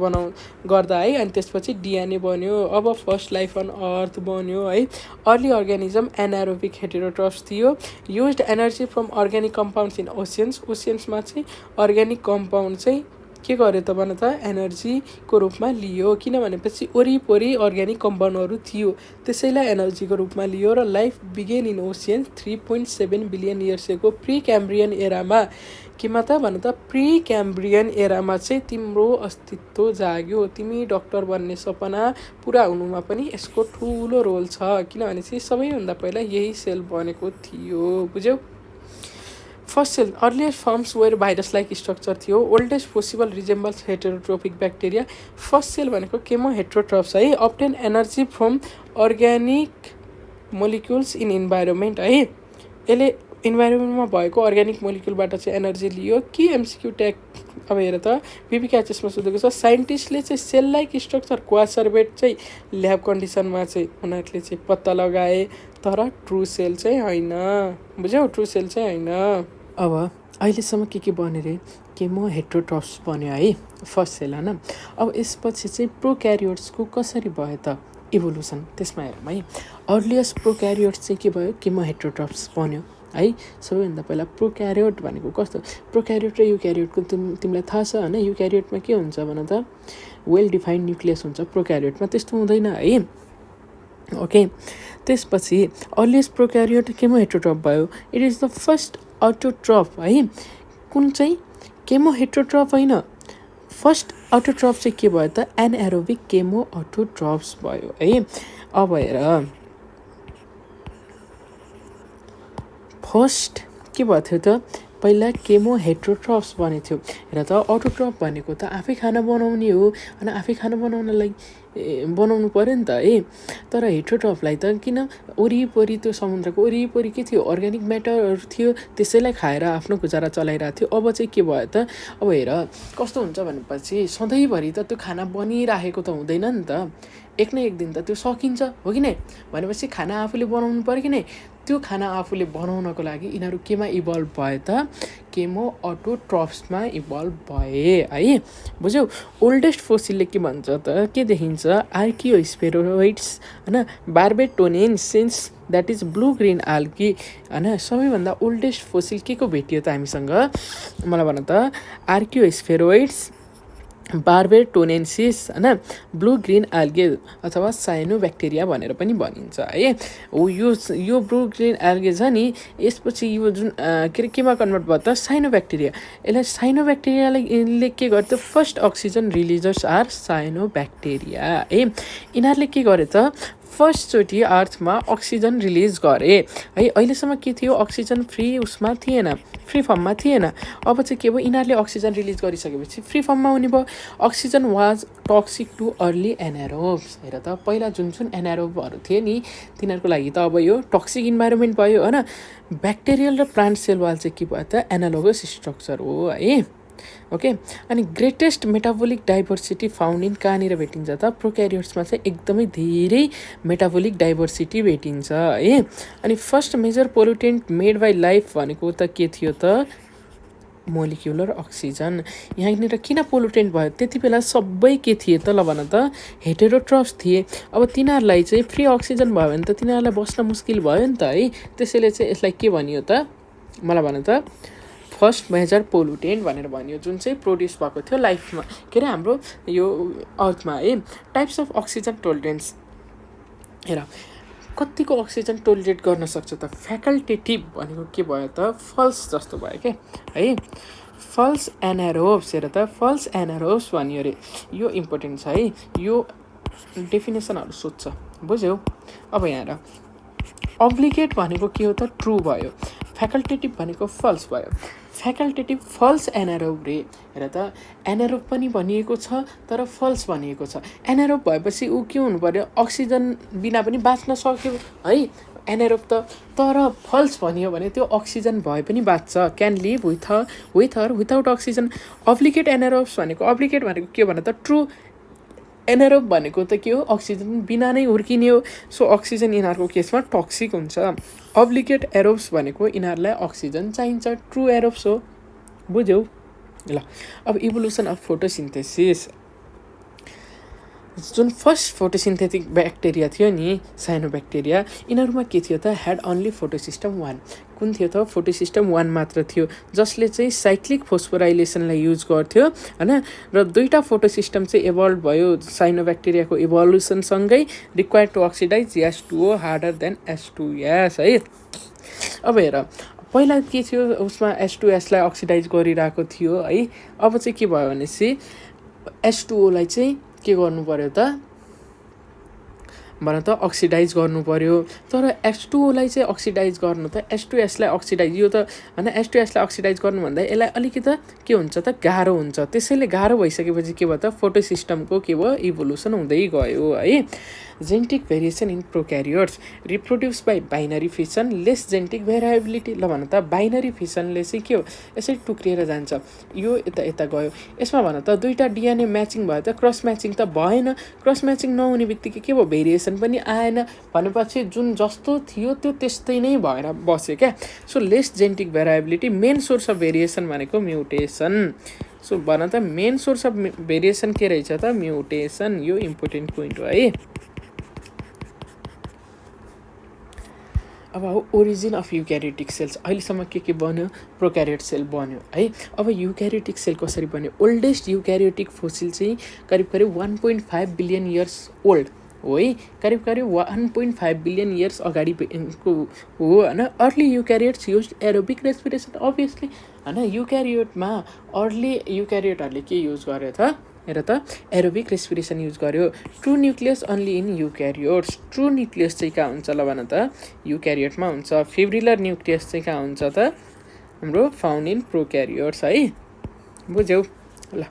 गर्दा है अनि त्यसपछि डिएनए बन्यो अब फर्स्ट लाइफ अन अर्थ बन्यो है अर्ली अर्ग्यानिजम एनारोबिक हेटेरोट्रप्स थियो used energy from organic compounds in ओसियन्समा चाहिँ अर्ग्यानिक कम्पाउन्ड चाहिँ के गर्यो त भन त एनर्जीको रूपमा लियो किनभनेपछि वरिपरि अर्ग्यानिक कम्पाउन्डहरू थियो त्यसैलाई एनर्जीको रूपमा लियो र life began in ocean 3.7 billion years ago Precambrian एरामा केमा त भन त प्री क्याम्ब्रियन एरामा चाहिँ तिम्रो अस्तित्व जाग्यो तिमी डक्टर बन्ने सपना पुरा हुनुमा पनि यसको ठुलो रोल छ किनभने चाहिँ सबैभन्दा पहिला यही सेल बनेको थियो बुझ्यौ first cell earliest forms were virus like structure थियो oldest possible resembles heterotrophic bacteria first cell भनेको केमो हेट्रोट्रप्स है obtain energy from organic molecules in environment है यसले इन्भाइरोमेन्टमा भएको अर्ग्यानिक मोलिक्युलबाट चाहिँ एनर्जी लियो कि एमसिक्यू ट्याग अब हेर त बिबिक्याचेसमा सोधेको छ साइन्टिस्टले चाहिँ सेल लाइक स्ट्रक्चर कोआसर्भेट चाहिँ ल्याब कन्डिसनमा चाहिँ उनीहरूले चाहिँ पत्ता लगाए तर ट्रु सेल चाहिँ होइन बुझ्यौ ट्रु सेल चाहिँ होइन अब अहिलेसम्म के बन्यो रे केमो हेट्रोट्रप्स बन्यो है फर्स्ट सेल होइन अब यसपछि चाहिँ प्रोक्यारियोट्सको कसरी भयो त इभोल्युसन त्यसमा हेरौँ है अर्लिएस्ट प्रोक्यारियोट्स चाहिँ के भयो केमो हेट्रोट्रप्स बन्यो है सबैभन्दा पहिला प्रोक्यारियोट भनेको कस्तो प्रोक्यारियोट र युक्यारियोटको तिमीलाई थाहा छ होइन युक्यारियोटमा के हुन्छ भन त वेल डिफाइन्ड न्युक्लियस हुन्छ प्रोक्यारियोटमा त्यस्तो हुँदैन है ओके त्यसपछि अर्लिएस्ट प्रोक्यारियोट केमो हेट्रोट्रप भयो इट इज द फर्स्ट अटोट्रप है कुन चाहिँ केमो हेट्रोट्रप होइन फर्स्ट अटोट्रप चाहिँ के भयो त एनएरोबिक केमो अटोट्रप्स भयो है अब हेर फर्स्ट के भएको थियो त पहिला केमो हेट्रोट्रफ्स बनेको थियो। हेर त अटोट्रफ भनेको त आफै खाना बनाउने हो, अनि आफै खाना बनाउनलाई बनाउनु पऱ्यो नि त तर हेट्रोट्रफलाई त किन वरिपरि त्यो समुद्रको वरिपरि के थियो, अर्ग्यानिक म्याटरहरू थियो, त्यसैलाई खाएर आफ्नो गुजारा चलाइरहेको थियो। अब चाहिँ के भयो त, अब हेर कस्तो हुन्छ भनेपछि सधैँभरि त त्यो खाना बनिराखेको त हुँदैन नि त, एक न एक दिन त त्यो सकिन्छ, हो कि नै? भनेपछि खाना आफूले बनाउनु पऱ्यो कि नै? त्यो खाना आफूले बनाउनको लागि यिनीहरू केमा इभल्भ भए त, केमो अटोट्रफ्समा इभल्भ भए है। बुझ्यौ? ओल्डेस्ट फोसिलले के भन्छ त, के देखिन्छ, आर्कियोस्पेरोइड्स होइन, बार्बेटोनेन्सिन्स that is blue green algae होइन। सबैभन्दा ओल्डेस्ट फोसिल के को भेटियो त हामीसँग, मलाई भन त, आर्कियोस्पेरोइड्स, बार्बेटोनेन्सिस होइन, ब्लू ग्रिन आल्गे अथवा साइनोब्याक्टेरिया भनेर पनि भनिन्छ है। यो ब्लू ग्रिन आल्गे छ नि, यसपछि यो जुन के अरे केमा कन्भर्ट भयो त, साइनोब्याक्टेरिया। यसलाई साइनोब्याक्टेरियाले के गर्छ, फर्स्ट अक्सिजन रिलिजर्स आर साइनोब्याक्टेरिया है। यिनीहरूले के गरे त, फर्स्टचोटि अर्थमा अक्सिजन रिलिज गरे है। अहिलेसम्म के थियो, अक्सिजन फ्री उसमा थिएन, फ्री फर्ममा थिएन। अब चाहिँ के भयो, यिनीहरूले अक्सिजन रिलिज गरिसकेपछि फ्री फर्ममा हुने भयो। Oxygen was toxic to early anaerobes. हेर त पहिला जुन जुन एनारोबहरू थिए नि, तिनीहरूको लागि त अब यो टक्सिक इन्भाइरोमेन्ट भयो होइन। ब्याक्टेरियल र प्लान्ट सेल वाल चाहिँ के भयो त, एनालोगस स्ट्रक्चर हो है। ओके, अनि greatest metabolic diversity found in कहाँनिर भेटिन्छ त, प्रोक्यारियोट्समा चाहिँ एकदमै धेरै मेटाबोलिक डाइभर्सिटी भेटिन्छ है। अनि first major pollutant made by life भनेको त के थियो त, मोलिक्युलर अक्सिजन। यहाँनिर किन पोल्युटेन्ट भयो, त्यति बेला सबै के थिए त, ल भन त, हेटेरोट्रफ्स थिए। अब तिनीहरूलाई चाहिँ फ्री अक्सिजन भयो भने त तिनीहरूलाई बस्न मुस्किल भयो नि त है। त्यसैले चाहिँ यसलाई के भनियो त, मलाई भन त, फर्स्ट मेजर पोल्युटेन्ट भनेर भनियो, जुन चाहिँ प्रोड्युस भएको थियो लाइफमा, के अरे हाम्रो यो अर्थमा है। टाइप्स अफ अक्सिजन टोलरेन्स, हेर कतिको अक्सिजन टोलरेट गर्न सक्छ त, फ्याकल्टेटिभ भनेको के भयो त, फल्स जस्तो भयो क्या है। फल्स एनारोब्स, हेर त फल्स एनारोब्स भनियो अरे, यो इम्पोर्टेन्ट छ है, यो डेफिनेसनहरू सोध्छ, बुझ्यौ? अब यहाँ हेर, अब्लिगेट भनेको के हो त, ट्रु भयो, फ्याकल्टेटिभ भनेको फल्स भयो। फ्याकल्टेटिभ फल्स एनारोब रे, हेर त एनारोब पनि भनिएको छ तर फल्स भनिएको छ। एनारोब भएपछि ऊ के हुनु पर्यो, अक्सिजन बिना पनि बाँच्न सक्यो है एनारोब त, तर फल्स भनियो भने त्यो अक्सिजन भए पनि बाँच्छ, can live with or without oxygen. Obligate anaerobes भनेको, अब्लिगेट भनेको के भन त, ट्रु एनारोब भनेको त के हो, अक्सिजन बिना नै हुर्किने हो। सो अक्सिजन यिनीहरूको केसमा टक्सिक हुन्छ। अब्लिगेट एरोब्स भनेको यिनीहरूलाई अक्सिजन चाहिन्छ, ट्रु एरोब्स हो, बुझ्यौ? ल अब इभोल्युसन अफ फोटोसिन्थेसिस, जुन फर्स्ट फोटोसिन्थेटिक ब्याक्टेरिया थियो नि, साइनोब्याक्टेरिया, यिनीहरूमा के थियो त, ह्याड अन्ली फोटोसिस्टम 1। कुन थियो त, फोटोसिस्टम 1 मात्र थियो, जसले चाहिँ साइक्लिक फोस्फोराइलेसनलाई युज गर्थ्यो होइन। र दुईवटा फोटोसिस्टम चाहिँ इभल्भ भयो साइनोब्याक्टेरियाको इभोल्युसनसँगै, required to oxidize H2O harder than H2S है। अब हेर पहिला के थियो, उसमा H2Sलाई अक्सिडाइज गरिरहेको थियो है। अब चाहिँ के भयो भनेपछि H2Oलाई चाहिँ के गर्नु पर्यो त, भन त, अक्सिडाइज गर्नु पर्यो। तर H2Oलाई चाहिँ अक्सिडाइज गर्नु त, H2Sलाई अक्सिडाइज, यो त होइन, H2Sलाई अक्सिडाइज गर्नु भन्दा यसलाई अलिकति के हुन्छ त, गाह्रो हुन्छ। त्यसैले गाह्रो भइसकेपछि के भयो त, फोटोसिस्टमको के भयो, इभोल्युसन हुँदै गयो है। Genetic variation in prokaryotes, reproduce by binary fission, less genetic variability. ल भन त, बाइनरी फिसनले चाहिँ के हो, यसरी टुक्रिएर जान्छ, यो यता यता गयो। यसमा भन त दुईवटा डिएनए म्याचिङ भयो त, क्रस म्याचिङ त भएन। क्रस म्याचिङ नहुने बित्तिकै के भयो, भेरिएसन पनि आएन। भनेपछि जुन जस्तो थियो त्यो त्यस्तै नै भएर बस्यो क्या। So less genetic variability, main source of variation भनेको म्युटेसन। सो भन त मेन सोर्स अफ भेरिएसन के रहेछ त, म्युटेसन। यो इम्पोर्टेन्ट पोइन्ट हो है। अब ओरिजिन अफ युक्यारियोटिक सेल्स, अहिलेसम्म के बन्यो, प्रोक्यारियोट सेल बन्यो है। अब युक्यारियोटिक सेल कसरी बन्यो, ओल्डेस्ट युक्यारियोटिक फोसिल चाहिँ करिब करिब 1.5 बिलियन इयर्स ओल्ड हो है, करिब करिब 1.5 बिलियन इयर्स अगाडिको हो होइन। Early eukaryotes use aerobic respiration, obviously होइन। युक्यारियोटमा अर्ली युक्यारियोटहरूले के युज गर्यो त, हेर त, एरोबिक रेस्पिरेसन युज गर्यो। True nucleus only in eukaryotes, true nucleus चाहिँ कहाँ हुन्छ ल भन त, युक्यारियोटमा हुन्छ। फिब्रिलर न्युक्लियस चाहिँ कहाँ हुन्छ त, हाम्रो फाउन्ड इन प्रोक्यारियोट्स है, बुझ्यौ ल।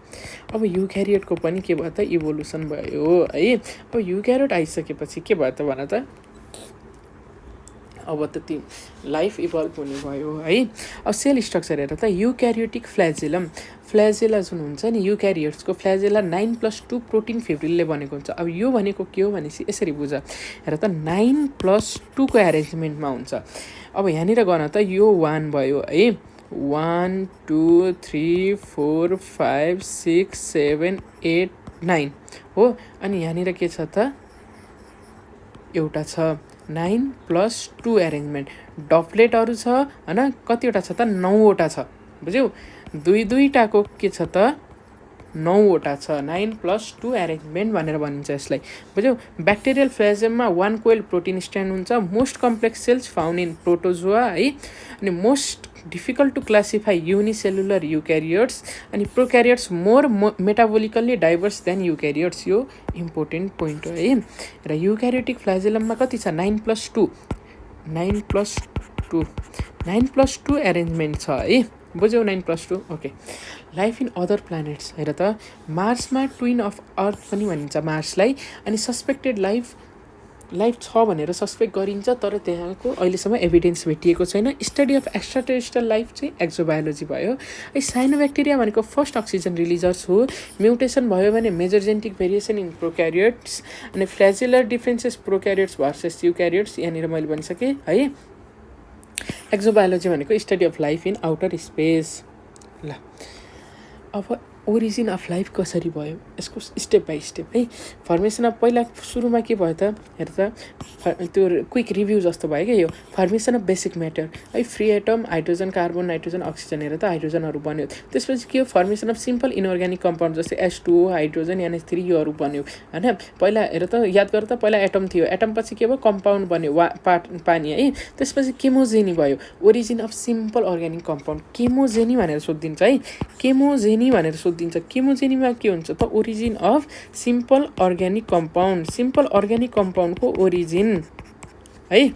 अब युक्यारियोटको पनि के भयो त इभोल्युसन भयो है। अब युक्यारियोट आइसकेपछि के भयो त भन त, अब त ती लाइफ इभल्भ हुने भयो है। अब सेल स्ट्रक्चर हेर त, युक्यारियोटिक फ्ल्याजेला जुन हुन्छ नि युक्यारियोट्सको फ्ल्याजेला 9+2 प्रोटिन फिब्रिलले बनेको हुन्छ। अब यो भनेको के हो भनेपछि यसरी बुझ, हेर त 9+2 को एरेन्जमेन्टमा हुन्छ। अब यहाँनिर गर्न त यो 1 भयो है, 1 2 3 4 5 6 7 8 9 हो। अनि यहाँनिर के छ त, एउटा छ 9+2 एरेन्जमेन्ट, डप्लेटहरू छ होइन, कतिवटा छ त 9वटा छ, बुझ्यौ, दुईटाको के छ त 9वटा छ, 9+2 एरेन्जमेन्ट भनेर भनिन्छ यसलाई, बुझ्यौ। ब्याक्टेरियल फ्ल्याजेममा 1 कोइल प्रोटिन स्ट्यान्ड हुन्छ। Most complex cells found in protozoa है। अनि most difficult to classify unicellular eukaryotes. अनि prokaryotes more metabolically diverse than eukaryotes, यो इम्पोर्टेन्ट पोइन्ट हो है। र युक्यारियोटिक फ्ल्याजेलममा कति छ 9+2 9+2 एरेन्जमेन्ट छ है, बुझ्यौ, 9+2 okay. Life in other planets हेर त, मार्समा ट्विन अफ अर्थ पनि भनिन्छ मार्सलाई। अनि सस्पेक्टेड लाइफ छ भनेर सस्पेक्ट गरिन्छ, तर त्यहाँको अहिलेसम्म एभिडेन्स भेटिएको छैन। स्टडी अफ एक्स्ट्राटेरेस्ट्रियल लाइफ चाहिँ एक्जोबायोलोजी भयो। साइनोब्याक्टेरिया भनेको फर्स्ट अक्सिजन रिलिजर्स हो। म्युटेसन भयो भने मेजर जेनेटिक भेरिएसन इन प्रोक्यारियोट्स। अनि फ्ल्याजेलर डिफ्रेन्सेस प्रोक्यारियोट्स भर्सेस युक्यारियोट्स, यहाँनिर मैले भनिसकेँ है। एक्जोबायोलोजी भनेको study of life in outer space. ल अब ओरिजिन अफ लाइफ कसरी भयो यसको स्टेप बाई स्टेप है। फर्मेसन अफ पहिला सुरुमा के भयो त, हेर त त्यो क्विक रिभ्यू जस्तो भयो क्या यो। फर्मेसन अफ बेसिक म्याटर है, free atom, hydrogen, carbon, nitrogen, oxygen, हेर त हाइड्रोजनहरू बन्यो। त्यसपछि के हो, formation of simple inorganic compound जस्तै H2O, हाइड्रोजन, NH3 योहरू बन्यो होइन। पहिला हेर त याद गर त, पहिला एटम थियो, एटम पछि के भयो कम्पाउन्ड बन्यो, पानी है। त्यसपछि केमोजेनी भयो, origin of simple organic compound. Chemogeny भनेर सोधिदिन्छ है, केमोजेनी भनेर सोधिदिन्छ। केमोजेनीमा के हुन्छ त, origin of simple organic compound. Simple organic कम्पाउन्डको ओरिजिन है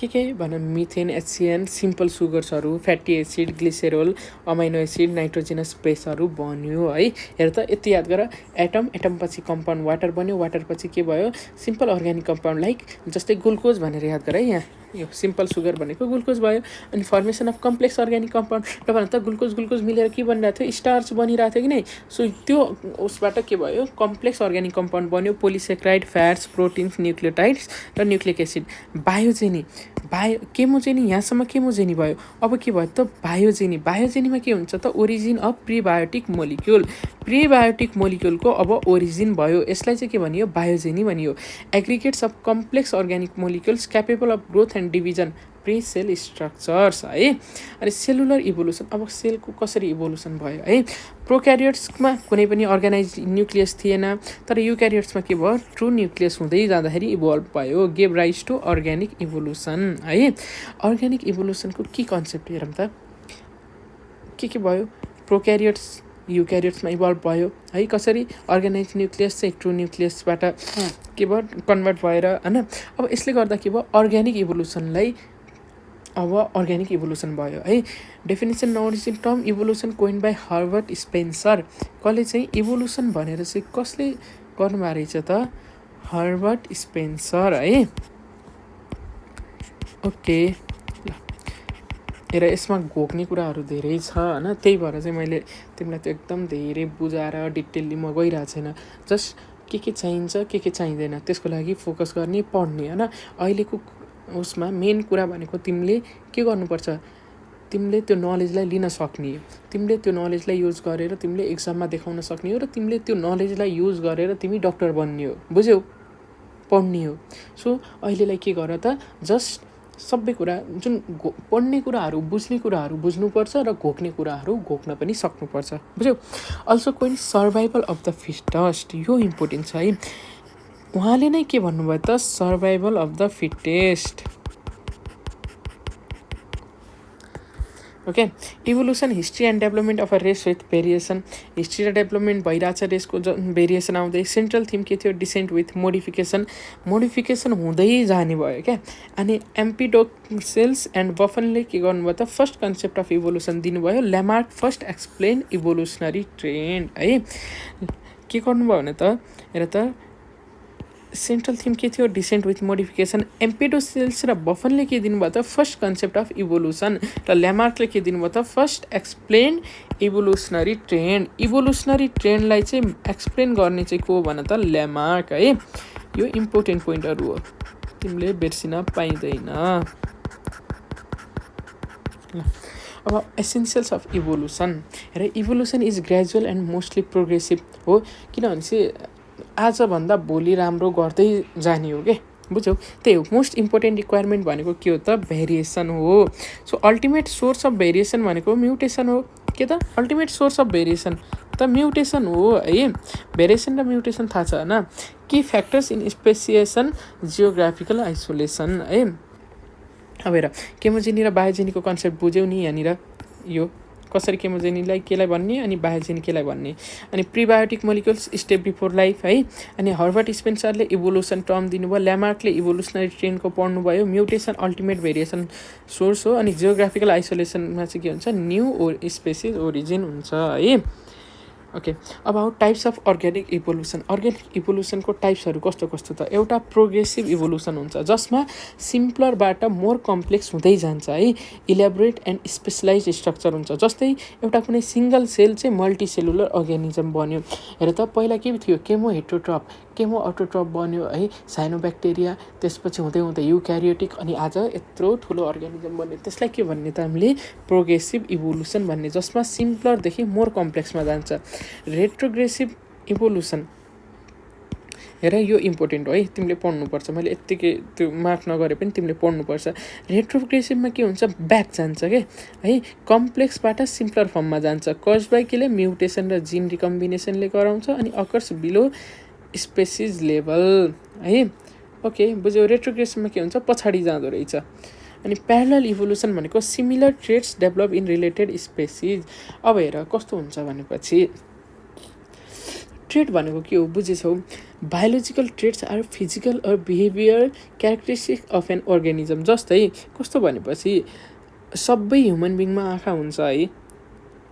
के भन, मिथेन, HCN, सिम्पल सुगर्सहरू, fatty acid, glycerol, amino acid, nitrogenous बेसहरू बन्यो है। हेर त यति याद गर, एटम पछि कम्पाउन्ड वाटर बन्यो, वाटर पछि के भयो सिम्पल अर्ग्यानिक कम्पाउन्ड, लाइक जस्तै ग्लुकोज भनेर याद गर है, यहाँ यो सिम्पल सुगर भनेको ग्लुकोज भयो। अनि formation of complex organic compound, र भन त ग्लुकोज मिलेर के बनिरहेको थियो, स्टार्च बनिरहेको थियो कि नै। सो त्यो उसबाट के भयो कम्प्लेक्स अर्ग्यानिक कम्पाउन्ड बन्यो, पोलिसेक्राइड, फ्याट्स, प्रोटिन्स, न्युक्लियोटाइड्स र न्युक्लिक एसिड। बायोजेनी केमोजेनी, यहाँसम्म केमोजेनी भयो। अब के भयो त बायोजेनीमा के हुन्छ त, origin of prebiotic molecule. Prebiotic मोलिक्युलको अब ओरिजिन भयो, यसलाई चाहिँ के भनियो बायोजेनी भनियो। Aggregates of complex organic molecules capable of growth and division, pre cell structures है। अनि सेलुलर इभोल्युसन, अब सेलको कसरी इभोल्युसन भयो है। प्रोक्यारियोट्समा कुनै पनि अर्गानाइज न्युक्लियस थिएन, तर युक्यारियोट्समा के भयो ट्रु न्युक्लियस हुँदै जाँदाखेरि इभोल्भ भयो, gave rise to organic evolution है। अर्ग्यानिक इभोल्युसनको के कन्सेप्ट हेरौँ त, के भयो, प्रोक्यारियोट्स युक्यारियोट्समा इभल्भ भयो है। कसरी, अर्गानाइज न्युक्लियस चाहिँ ट्रु न्युक्लियसबाट के भयो कन्भर्ट भएर होइन। अब यसले गर्दा के भयो अर्ग्यानिक इभोल्युसनलाई, अब अर्ग्यानिक इभोल्युसन भयो है। Definition notice term evolution coin by Herbert Spencer. कसले चाहिँ इभोल्युसन भनेर चाहिँ कसले गर्नुभएको रहेछ त, हर्बर्ट स्पेन्सर है। ओके ल हेर, यसमा घोक्ने कुराहरू धेरै छ होइन, त्यही भएर चाहिँ मैले तिमीलाई त्यो एकदम धेरै बुझाएर डिटेलली म गइरहेको छैन। जस्ट के चाहिन्छ के चाहिँदैन त्यसको लागि फोकस गर्ने, पढ्ने होइन। अहिलेको उसमा मेन कुरा भनेको तिमीले के गर्नुपर्छ, तिमीले त्यो नलेजलाई लिन सक्ने, तिमीले त्यो नलेजलाई युज गरेर तिमीले एक्जाममा देखाउन सक्ने हो, र तिमीले त्यो नलेजलाई युज गरेर तिमी डक्टर बन्ने हो, बुझ्यौ, पढ्ने हो। सो अहिलेलाई के गर त, जस्ट सबै कुरा जुन पढ्ने कुराहरू बुझ्ने कुराहरू बुझ्नुपर्छ, र घोक्ने कुराहरू घोक्न पनि सक्नुपर्छ, बुझ्यौ। Also coin survival of the fittest, यो इम्पोर्टेन्ट छ है। उहाँले नै के भन्नुभयो त, survival of the fittest. Okay evolution history and development of a race with variation history र डेभलपमेन्ट भइरहेछ रेसको भेरिएसन आउँदै सेन्ट्रल थिम के थियो डिसेन्ट विथ मोडिफिकेसन हुँदै जाने भयो क्या अनि एम्पिडोसेल्स एन्ड बफनले के गर्नुभयो त फर्स्ट कन्सेप्ट अफ इभोल्युसन दिनुभयो ल्यामार्क फर्स्ट एक्सप्लेन इभोल्युसनरी ट्रेन्ड है के गर्नुभयो भने त हेर त सेन्ट्रल थिम के थियो डिसेन्ट विथ मोडिफिकेसन एम्पिडोसेल्स र बफनले के दिनुभयो त फर्स्ट कन्सेप्ट अफ इभोल्युसन र ल्यामार्कले के दिनुभयो त फर्स्ट एक्सप्लेन इभोल्युसनरी ट्रेन्डलाई चाहिँ एक्सप्लेन गर्ने चाहिँ को भन त ल्यामार्क है यो इम्पोर्टेन्ट पोइन्टहरू हो तिमीले बिर्सिन पाइँदैन अब एसेन्सियल्स अफ इभोल्युसन हेर evolution is gradual and mostly progressive हो किनभने चाहिँ आजभन्दा भोलि राम्रो गर्दै जाने हो के बुझ्यौ त्यही हो मोस्ट इम्पोर्टेन्ट रिक्वायरमेन्ट भनेको के हो त भेरिएसन हो so ultimate source of variation भनेको म्युटेसन हो के त अल्टिमेट सोर्स अफ भेरिएसन त म्युटेसन हो है भेरिएसन र म्युटेसन थाहा छ होइन की फ्याक्टर्स इन स्पेसिएसन जियोग्राफिकल आइसोलेसन है अब हेर केमोजेनी र बायोजेनीको कन्सेप्ट बुझ्यौ नि यहाँनिर यो कसरी केमोजेनीलाई केलाई भन्ने अनि बायोजेनी केलाई भन्ने अनि प्रिबायोटिक मोलिक्युल्स स्टेप बिफोर लाइफ है अनि हर्बर्ट स्पेन्सरले इभोल्युसन टर्म दिनुभयो ल्यामार्कले इभोल्युसनरी ट्रेन्डको पढ्नुभयो म्युटेसन अल्टिमेट भेरिएसन सोर्स हो अनि जियोग्राफिकल आइसोलेसनमा चाहिँ के हुन्छ न्यू स्पेसिस ओरिजिन हुन्छ है okay about types of organic इभोल्युसनको टाइप्सहरू कस्तो कस्तो त एउटा प्रोग्रेसिभ इभोल्युसन हुन्छ जसमा सिम्पलरबाट मोर कम्प्लेक्स हुँदै जान्छ है इलेबोरेट एन्ड स्पेसलाइज स्ट्रक्चर हुन्छ जस्तै एउटा कुनै सिङ्गल सेल चाहिँ मल्टिसेलुलर अर्ग्यानिजम बन्यो हेर त पहिला के थियो केमो अटोट्रप बन्यो है साइनोब्याक्टेरिया त्यसपछि हुँदै हुँदै युक्यारियोटिक अनि आज यत्रो ठुलो अर्ग्यानिजम बन्यो त्यसलाई के भन्ने त हामीले प्रोग्रेसिभ इभोल्युसन भन्ने जसमा सिम्पलरदेखि मोर कम्प्लेक्समा जान्छ रेट्रोग्रेसिभ इभोल्युसन हेर यो इम्पोर्टेन्ट हो है तिमीले पढ्नुपर्छ मैले यत्तिकै त्यो मार्क नगरे पनि तिमीले पढ्नुपर्छ रेट्रोग्रेसिभमा के हुन्छ ब्याक जान्छ के है कम्प्लेक्सबाट सिम्पलर फर्ममा जान्छ कज बाई केले म्युटेसन र जिन रिकम्बिनेसनले गराउँछ अनि अकर्स बिलो स्पेसिस लेभल है ओके बुझ्यौ रेट्रोग्रेसिभमा के हुन्छ पछाडि जाँदो रहेछ अनि प्यारलल इभोल्युसन भनेको similar traits develop in related species अब हेर कस्तो हुन्छ भनेपछि ट्रेट भनेको के हो बुझेछौ biological traits are physical or behavior characteristic of an organism जस्तै कस्तो भनेपछि सबै ह्युमन बिङमा आँखा हुन्छ है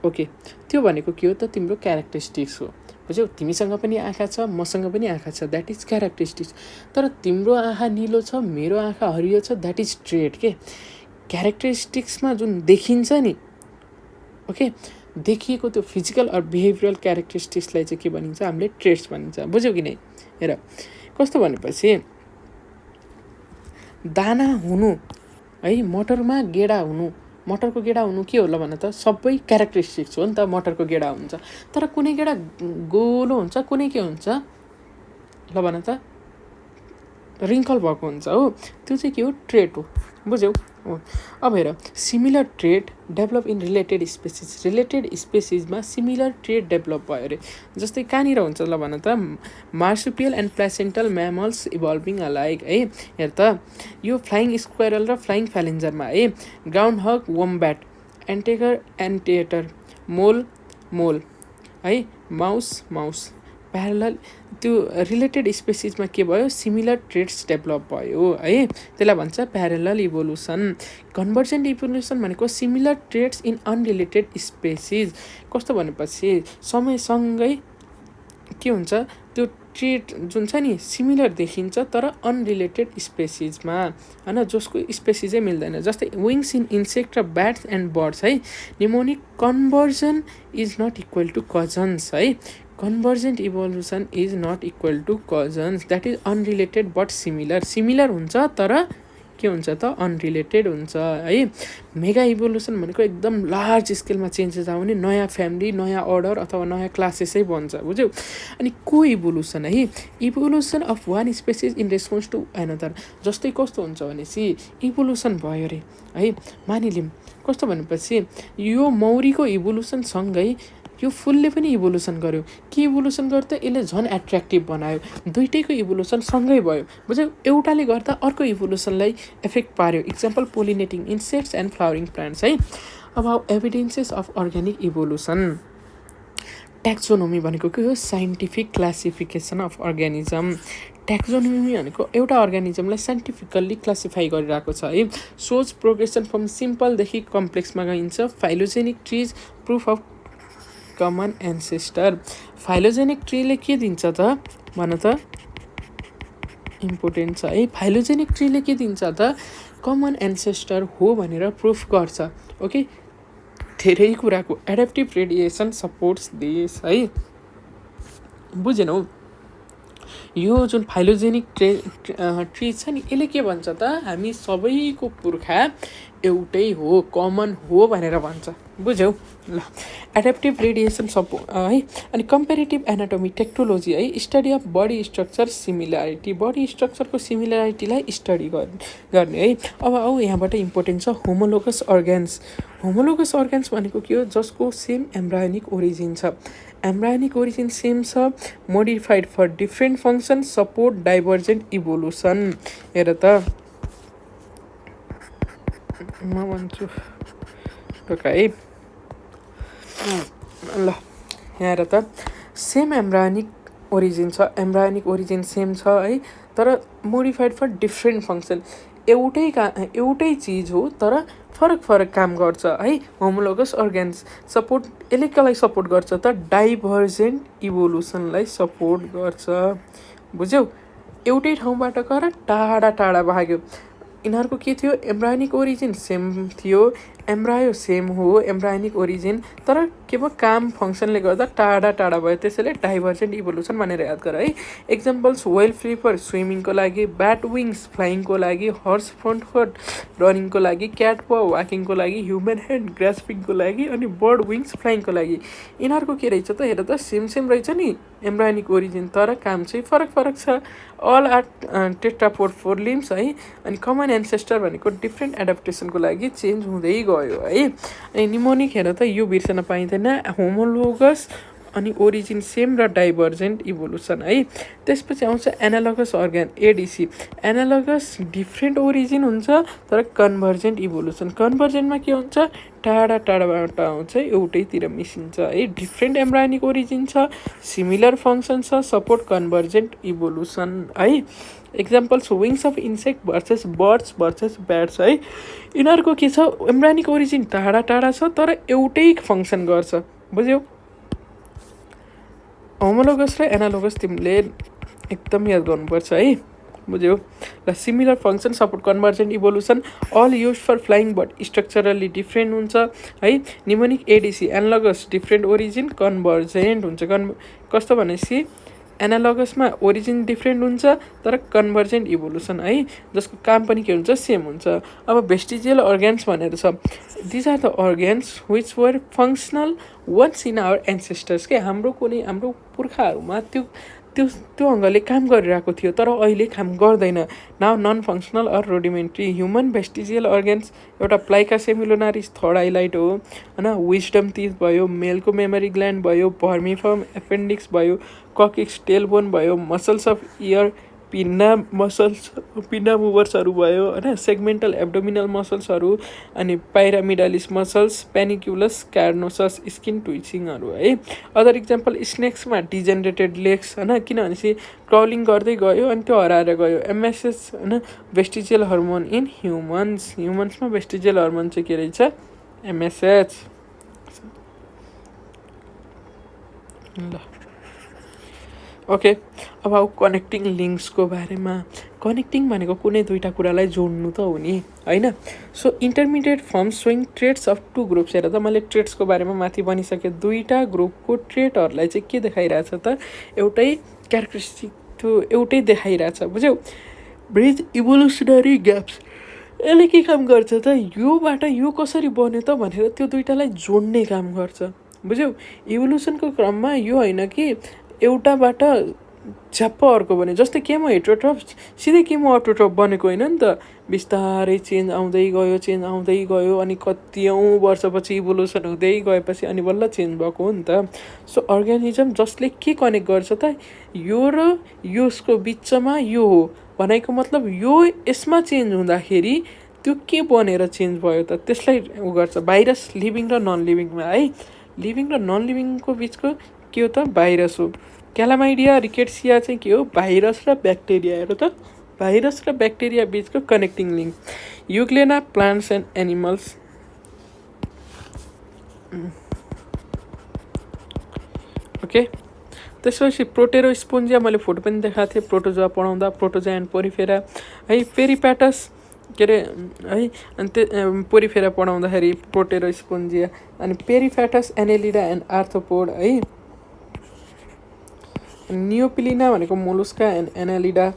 ओके त्यो भनेको के हो त तिम्रो क्यारेक्टरिस्टिक्स हो बुझ्यौ तिमीसँग पनि आँखा छ मसँग पनि आँखा छ द्याट इज क्यारेक्टरिस्टिक्स तर तिम्रो आँखा निलो छ मेरो आँखा हरियो छ द्याट इज ट्रेट के क्यारेक्टरिस्टिक्समा जुन देखिन्छ नि ओके देखिएको त्यो फिजिकल अर बिहेभियरल क्यारेक्टरिस्टिक्सलाई चाहिँ के भनिन्छ हामीले ट्रेट्स भनिन्छ बुझ्यौ कि नै हेर कस्तो भनेपछि दाना हुनु है मटरमा गेडा हुनु मटरको गेडा हुनु के होला भन त सबै क्यारेक्टरिस्टिक्स हो नि त मटरको गेडा हुन्छ तर कुनै गेडा गोलो हुन्छ कुनै के हुन्छ ल भन त रिङ्कल भएको हुन्छ हो त्यो चाहिँ के हो ट्रेट हो बुझ्यौ अब हेर similar trait develop in related स्पेसिसमा सिमिलर ट्रेट डेभलप भयो अरे जस्तै कहाँनिर हुन्छ ल भन त marsupial and placental mammals evolving alike है हेर त यो फ्लाइङ स्क्वायरल र फ्लाइङ फ्यालेन्जरमा है ग्राउन्ड हग वम्ब्याट एन्टेटर मोल है माउस प्यारलल त्यो रिलेटेड स्पेसिसमा के भयो सिमिलर ट्रेट्स डेभलप भयो है त्यसलाई भन्छ प्यारलल इभोल्युसन कन्भर्जेन्ट इभोल्युसन भनेको similar traits in unrelated species कस्तो भनेपछि समयसँगै के हुन्छ त्यो ट्रेट जुन छ नि सिमिलर देखिन्छ तर अनरिलेटेड स्पेसिसमा होइन जसको स्पेसिसै मिल्दैन जस्तै विङ्स इन इन्सेक्ट र ब्याट्स एन्ड बर्ड्स है mnemonic convergence is not equal to cousins है convergent evolution is not equal to cousins that is unrelated but similar हुन्छ तर के हुन्छ त अनरिलेटेड हुन्छ है मेगा इभोल्युसन भनेको एकदम लार्ज स्केलमा चेन्जेस आउने नयाँ फ्यामिली नयाँ अर्डर अथवा नयाँ क्लासेसै बन्छ बुझ्यौ अनि को इभोल्युसन है evolution of one species in response to another जस्तै कस्तो हुन्छ भनेपछि इभोल्युसन भयो अरे है मानिलिउँ कस्तो भनेपछि यो मौरीको इभोल्युसनसँगै यो फुलले पनि इभोल्युसन गर्यो के इभोल्युसन गर्दा यसले झन् एट्र्याक्टिभ बनायो दुइटैको इभोल्युसन सँगै भयो बुझ्यौ एउटाले गर्दा अर्को इभोल्युसनलाई एफेक्ट पार्यो example pollinating insects and flowering plants है अब evidences of organic evolution taxonomy भनेको के हो scientific classification of organism taxonomy भनेको एउटा अर्ग्यानिजमलाई साइन्टिफिकल्ली क्लासिफाई गरिरहेको छ है सोज प्रोग्रेसन फ्रम सिम्पलदेखि कम्प्लेक्समा गइन्छ phylogenic trees proof of common ancestor phylogenic ट्रीले के दिन्छ त भन त इम्पोर्टेन्ट छ है फाइलोजेनिक ट्रीले के दिन्छ त कमन एन्सेस्टर हो भनेर प्रुफ गर्छ ओके धेरै कुराको एडाप्टिभ रेडिएसन सपोर्ट्स दिस है बुझेनौ यो जुन फाइलोजेनिक ट्री छ नि यसले के भन्छ त हामी सबैको पुर्खा एउटै हो कमन हो भनेर भन्छ बुझ्यौ ल एडाप्टिभ रेडिएसन है अनि कम्पेरिटिभ एनाटोमी टेक्नोलोजी है study of body structure similarity body स्ट्रक्चरको सिमिल्यारिटीलाई स्टडी गर्ने है अब आऊ यहाँबाट इम्पोर्टेन्ट छ होमोलोगस अर्ग्यान्स भनेको के हो जसको सेम एम्ब्रायोनिक ओरिजिन छ एम्ब्रायोनिक ओरिजिन सेम छ modified for different function support divergent evolution हेर त म भन्छु है ल यहाँ हेर त सेम एम्ब्रायोनिक ओरिजिन सेम छ है तर मोडिफाइड फर डिफ्रेन्ट फङ्सन एउटै चिज हो तर फरक काम गर्छ है होमोलोगस अर्ग्यान्स सपोर्ट यसले कसलाई सपोर्ट गर्छ त डाइभर्जेन्ट इभोल्युसनलाई सपोर्ट गर्छ बुझ्यौ एउटै ठाउँबाट गएर टाढा भाग्यो यिनीहरूको के थियो एम्ब्रायोनिक ओरिजिन सेम थियो एम्ब्रायो सेम हो एम्ब्रायोनिक ओरिजिन तर केवल काम फङ्सनले गर्दा टाढा भयो त्यसैले डाइभर्जेन्ट इभोल्युसन भनेर याद गर है एक्जाम्पल्स वेल फ्लिपर स्विमिङको लागि ब्याट विङ्स फ्लाइङको लागि हर्स फ्रन्ट फुट रनिङको लागि क्याट पो वाकिङको लागि ह्युमन ह्यान्ड ग्रास्पिङको लागि अनि बर्ड विङ्स फ्लाइङको लागि यिनीहरूको के रहेछ त हेर त सेम रहेछ नि एम्ब्रायोनिक ओरिजिन तर काम चाहिँ फरक छ अल आर टेट्रापोड 4 लिम्स है अनि कमन एन्सेस्टर भनेको डिफ्रेन्ट एडाप्टेसनको लागि चेन्ज हुँदै गयो है अनि निमोनिक हेर त यो बिर्सन पाइँदैन होमोलोगस अनि ओरिजिन सेम र डाइभर्जेन्ट इभोल्युसन है त्यसपछि आउँछ analogous organ ADC analogous different origin हुन्छ तर कन्भर्जेन्ट इभोल्युसन कन्भर्जेन्टमा के हुन्छ टाढाबाट आउँछ एउटैतिर मिसिन्छ है डिफ्रेन्ट एम्ब्रायोनिक ओरिजिन छ सिमिलर फङ्सन छ सपोर्ट कन्भर्जेन्ट इभोल्युसन है examples wings of insect versus birds versus bats है यिनीहरूको के छ एम्ब्रायोनिक ओरिजिन टाढा छ तर एउटै फङ्सन गर्छ बुझ्यौ होमोलोगस र एनालोगस तिमीले एकदम याद गर्नुपर्छ है बुझ्यौ ल similar function support convergent evolution all use for flying but structurally different हुन्छ है mnemonic ADC analogous different origin convergent हुन्छ कस्तो भनेपछि एनालोगसमा ओरिजिन डिफ्रेन्ट हुन्छ तर कन्भर्जेन्ट इभोल्युसन है जसको काम पनि के हुन्छ सेम हुन्छ अब भेस्टिजियल अर्ग्यान्स भनेर छ these are the organs which were functional once in our ancestors के हाम्रो पुर्खाहरूमा त्यो अङ्गले काम गरिरहेको थियो तर अहिले काम गर्दैन now non functional or rudimentary human vestigial organs एउटा प्लाइका सेमिलोनारिस थर्ड आइलाइट हो होइन विस्डम टिथ भयो मेलको मेमोरी ग्ल्यान्ड भयो भर्मिफर्म एपेन्डिक्स भयो ककिक्स टेलबोन भयो मसल्स अफ इयर पिन्ना मुभर्सहरू भयो होइन सेगमेन्टल एब्डोमिनल मसल्सहरू अनि पाइरामिडालिस मसल्स पेनिक्युलस कार्नोसस स्किन ट्विचिङहरू है अदर इक्जाम्पल स्नेक्समा डिजेनरेटेड लेग्स होइन किनभनेपछि क्राउलिङ गर्दै गयो अनि त्यो हराएर गयो एमएसएस होइन भेस्टिजियल हर्मोन इन ह्युमन्समा भेस्टिजियल हर्मोन चाहिँ के रहेछ एमएसएच ल ओके अब कनेक्टिङ लिङ्क्सको बारेमा कनेक्टिङ भनेको कुनै दुईवटा कुरालाई जोड्नु त हो नि होइन so intermediate form showing traits of two groups हेर त मैले ट्रेड्सको बारेमा माथि भनिसकेँ दुईवटा ग्रुपको ट्रेडहरूलाई चाहिँ के देखाइरहेछ त एउटै क्यारेक्टरिस्टिक त्यो एउटै देखाइरहेछ बुझ्यौ ब्रिज इभोल्युसनरी ग्याप्स यसले के काम गर्छ त योबाट यो कसरी बन्यो त भनेर त्यो दुईवटालाई जोड्ने काम गर्छ बुझ्यौ इभोल्युसनको क्रममा यो होइन कि एउटाबाट झ्याप्प अर्को बन्यो जस्तै केमो हेट्रोट्रफ सिधै केमो अटोट्रफ बनेको होइन नि त बिस्तारै चेन्ज आउँदै गयो अनि कतिौँ वर्षपछि इभोल्युसन हुँदै गएपछि अनि बल्ल चेन्ज भएको हो नि त सो अर्ग्यानिजम जसले के कनेक्ट गर्छ त यो र यसको बिचमा यो हो भनेको मतलब यो यसमा चेन्ज हुँदाखेरि त्यो के बनेर चेन्ज भयो त त्यसलाई उ गर्छ भाइरस लिभिङ र नन लिभिङमा है लिभिङ र नन लिभिङको बिचको के हो त भाइरस हो क्यालामाइडिया रिकेट्सिया चाहिँ के हो भाइरस र ब्याक्टेरिया हेर त भाइरस र ब्याक्टेरिया बिचको connecting link euglena plants and animals okay त्यसपछि प्रोटेरोस्पोन्जिया मैले फोटो पनि देखाएको थिएँ प्रोटोजोआ पढाउँदा प्रोटोजोआ एन्ड पोरिफेरा है पेरिप्याटस के अरे है अनि त्यो पोरिफेरा पढाउँदाखेरि प्रोटेरोस्पोन्जिया अनि पेरिफ्याटस एनेलिडा एन्ड आर्थ्रोपोड है नियोप्लिना भनेको मोलुस्का एन्ड एनालिडा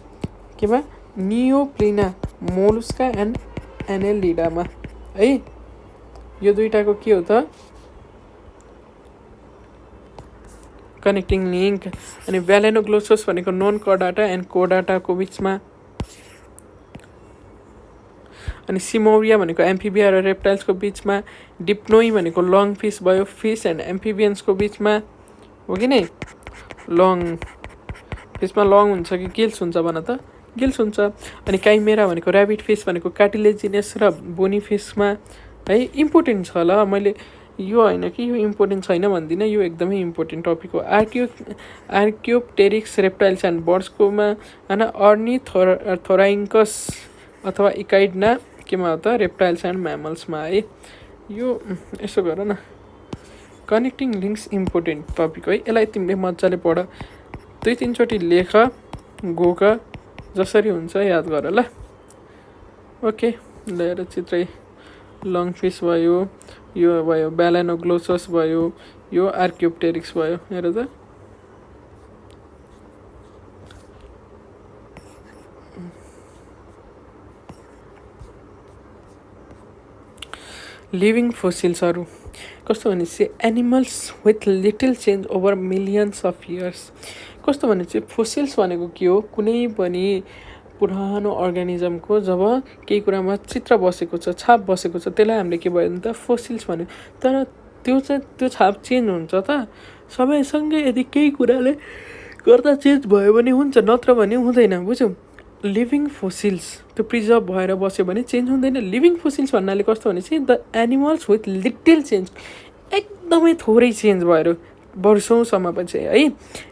केमा नियोप्लिना मोलुस्का एन्ड एनालिडामा है यो दुईटाको के हो त कनेक्टिङ लिङ्क अनि भ्यालेनोग्लोसोस भनेको नोन कोडाटा एन्ड कोडाटाको बिचमा अनि सिमोरिया भनेको एम्फिबिया र रेप्टाइल्सको बिचमा डिप्नोई भनेको लङ फिस भयो फिस एन्ड एम्फिबियन्सको बिचमा हो कि नै लङ फिसमा लङ हुन्छ कि गिल्स हुन्छ भन त गिल्स हुन्छ अनि काइमेरा भनेको ऱ्याबिट फिस भनेको कार्टिलेजिनेस र बोनी फिसमा है इम्पोर्टेन्ट छ ल मैले यो होइन कि यो इम्पोर्टेन्ट छैन भन्दिनँ यो एकदमै इम्पोर्टेन्ट टपिक हो आर्कियोप्टेरिक्स रेप्टाइल्स एन्ड बर्ड्सकोमा होइन अर्निथोराइङ्कस अथवा इकाइडना केमा हो त रेप्टाइल्स एन्ड म्यामल्समा है यो यसो गर न कनेक्टिङ लिङ्क्स इम्पोर्टेन्ट टपिक है यसलाई तिमीले मजाले पढ 2-3 चोटि लेख गोक जसरी हुन्छ याद गर ल ओके लिएर चित्रै लङ फिस भयो यो भयो भ्यालेनोग्लोसस भयो यो आर्कियोप्टेरिक्स भयो हेर त लिभिङ फोसिल्सहरू कस्तो भनेपछि animals with little change over millions of years कस्तो भने चाहिँ फोसिल्स भनेको के हो कुनै पनि पुरानो अर्गानिजमको जब केही कुरामा चित्र बसेको छ छाप बसेको छ त्यसलाई हामीले के भयो भने त फोसिल्स भन्यो तर त्यो चाहिँ त्यो छाप चेन्ज हुन्छ त सबैसँगै यदि केही कुराले गर्दा चेन्ज भयो भने हुन्छ नत्र भने हुँदैन बुझ्यौ लिभिङ फोसिल्स त्यो प्रिजर्भ भएर बस्यो भने चेन्ज हुँदैन लिभिङ फोसिल्स भन्नाले कस्तो भने चाहिँ the animals with little change एकदमै थोरै चेन्ज भएर वर्षौँसम्म पछि है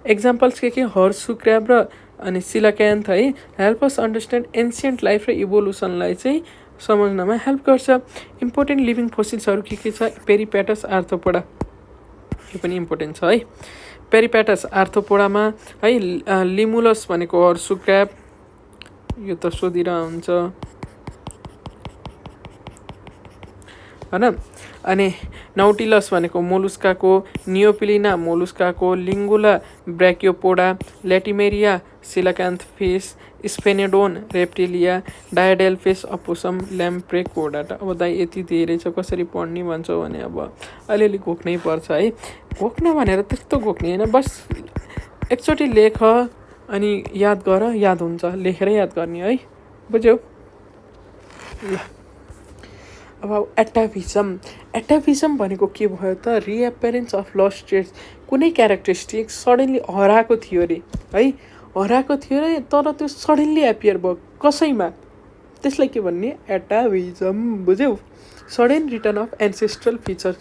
एक्जाम्पल्स के हर्सु क्र्याब र अनि सिलाक्यान्थ है help us understand ancient life र इभोल्युसनलाई चाहिँ समझ्नमा हेल्प गर्छ इम्पोर्टेन्ट लिभिङ फोसिल्सहरू के छ पेरिप्याटस आर्थ्रोपोडा यो पनि इम्पोर्टेन्ट छ है पेरिप्याटस आर्थ्रोपोडामा है लिमुलस भनेको हर्सु क्र्याब यो त सोधिरहन्छ होइन अनि नौटिलस भनेको मोलुस्काको नियोप्लिना मोलुस्काको लिङ्गुला ब्र्याकियोपोडा ल्याटिमेरिया सिलाक्यान्थ फिस स्फेनेडोन रेप्टिलिया डायडेल्फिस अपोसम ल्याम्प्रेकोडाटा अब दाइ यति धेरै छ कसरी पढ्ने भन्छौ भने अब अलिअलि घोक्नै पर्छ है घोक्न भनेर त्यस्तो घोक्ने होइन बस एकचोटि लेख अनि याद गर याद हुन्छ लेखेरै याद गर्ने है बुझ्यौ ल अब एटाभिजम भनेको के भयो त रिएपेरेन्स अफ लस्ट ट्रेट्स कुनै क्यारेक्टरिस्टिक सडनली हराएको थियो अरे है हराएको थियो अरे तर त्यो सडनली एपियर भयो कसैमा त्यसलाई के भन्ने एटाभिजम बुझ्यौ सडन रिटर्न अफ एन्सेस्ट्रल फिचर्स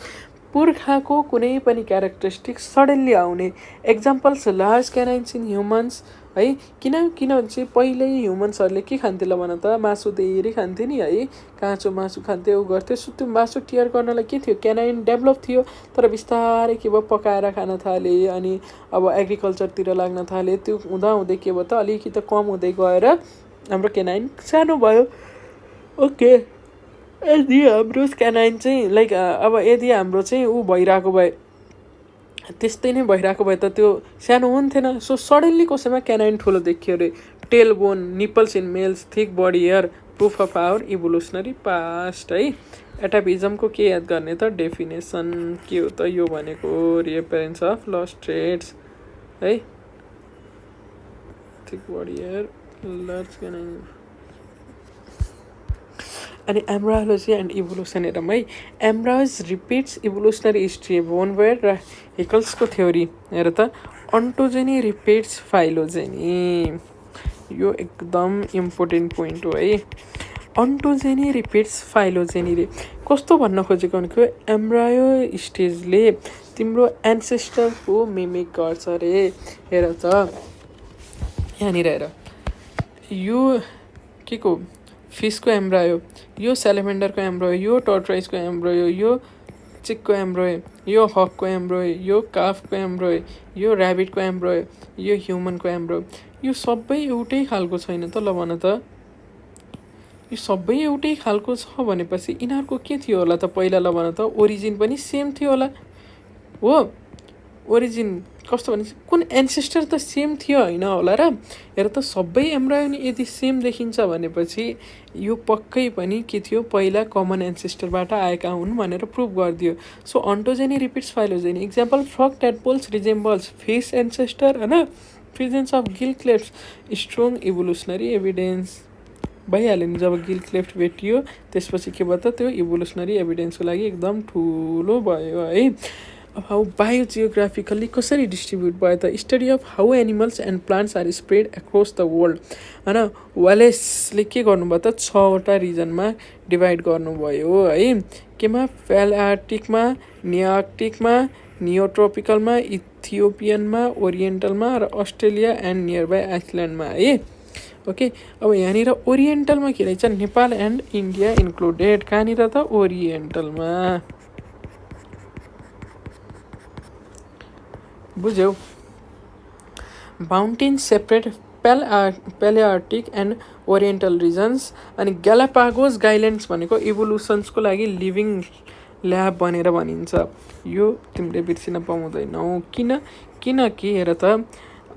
पुर्खाको कुनै पनि क्यारेक्टरिस्टिक सडनली आउने एक्जाम्पल्स लार्ज क्यानाइन्स इन ह्युमन्स है किनभने चाहिँ पहिल्यै ह्युमन्सहरूले के खान्थे ल भन त मासु धेरै खान्थे नि है काँचो मासु खान्थे उ गर्थ्यो त्यो मासु टियर गर्नलाई के थियो क्यानाइन डेभलप थियो तर बिस्तारै के भयो पकाएर खान थाले अनि अब एग्रिकल्चरतिर लाग्न थाले त्यो हुँदै के भयो त अलिकति कम हुँदै गएर हाम्रो क्यानाइन सानो भयो ओके यदि हाम्रो क्यानाइन चाहिँ लाइक अब यदि हाम्रो चाहिँ ऊ भइरहेको भए त्यस्तै नै भइरहेको भए त त्यो सानो हुन्थेन सो सडनली कसैमा क्यानाइन ठुलो देखियो अरे tail bone nipples in males thick body hair proof of our evolutionary past है एटाभिजमको के याद गर्ने त डेफिनेसन के हो त यो भनेको रिएपेरेन्स अफ लस्ट ट्रेट्स है थिक बडी हेयर लार्ज क्यानाइन अनि एम्ब्रायोलोजी एन्ड इभोल्युसन हेरौँ है एम्ब्रायोज रिपिट्स इभोल्युसनरी हिस्ट्री बोनवेयर र हिकल्सको थ्योरी हेर त अन्टोजेनी रिपिट्स फाइलोजेनी यो एकदम इम्पोर्टेन्ट पोइन्ट हो है अन्टोजेनी रिपिट्स फाइलोजेनी रे कस्तो भन्न खोजेको भनेको एम्ब्रायो स्टेजले तिम्रो एन्सेस्टरको मिमिक गर्छ रे। हेर त यहाँनिर हेर, यो के को फिसको एम्ब्रायो, यो सेलेमेन्डरको एम्ब्रायो, यो टर्टराइजको एम्ब्रायो, यो चिकको एम्ब्रायो, यो हकको एम्ब्रायो, यो काफको एम्ब्रायो, यो ऱ्याबिटको एम्ब्रायो, यो ह्युमनको एम्ब्रायो, यो सबै एउटै खालको छैन त। ल भन त, यो सबै एउटै खालको छ भनेपछि यिनीहरूको के थियो होला त पहिला? ल भन त, ओरिजिन पनि सेम थियो होला हो। ओरिजिन कस्तो भने कुन एन्सेस्टर त सेम थियो होइन होला र। हेर त सबै एम्ब्रायो नि यदि सेम देखिन्छ भनेपछि यो पक्कै पनि के थियो, पहिला कमन एन्सेस्टरबाट आएका हुन् भनेर प्रुभ गरिदियो। So ontogeny repeats phylogeny. Example, frog tadpoles resembles fish ancestor होइन, presence of gill cleft strong evolutionary evidence. भइहाल्यो नि, जब गिल क्लेफ्ट भेटियो त्यसपछि के भयो त, त्यो इभोल्युसनरी एभिडेन्सको लागि एकदम ठुलो भयो है। अब हाउ बायोजियोग्राफिकल्ली कसरी डिस्ट्रिब्युट भयो त? Study of how animals and plants are spread across the world होइन। वालेसले के गर्नुभयो त, 6वटा रिजनमा डिभाइड गर्नुभयो है। केमा? प्यालार्टिकमा, नियार्कटिकमा, नियोट्रोपिकलमा, इथियोपियनमा, ओरिएन्टलमा र अस्ट्रेलिया एन्ड नियर बाई आइसल्यान्डमा है। ओके, अब यहाँनिर ओरिएन्टलमा के रहेछ, नेपाल एन्ड इन्डिया इन्क्लुडेड। कहाँनिर त? ओरिएन्टलमा। बुझ्यौ? Mountain separate palearctic and oriental regions. अनि ग्यालापागोस आइल्यान्ड्स भनेको इभोल्युसन्सको लागि लिभिङ ल्याब भनेर भनिन्छ। यो तिमीले बिर्सिन पाउँदैनौ। किनकि हेर त,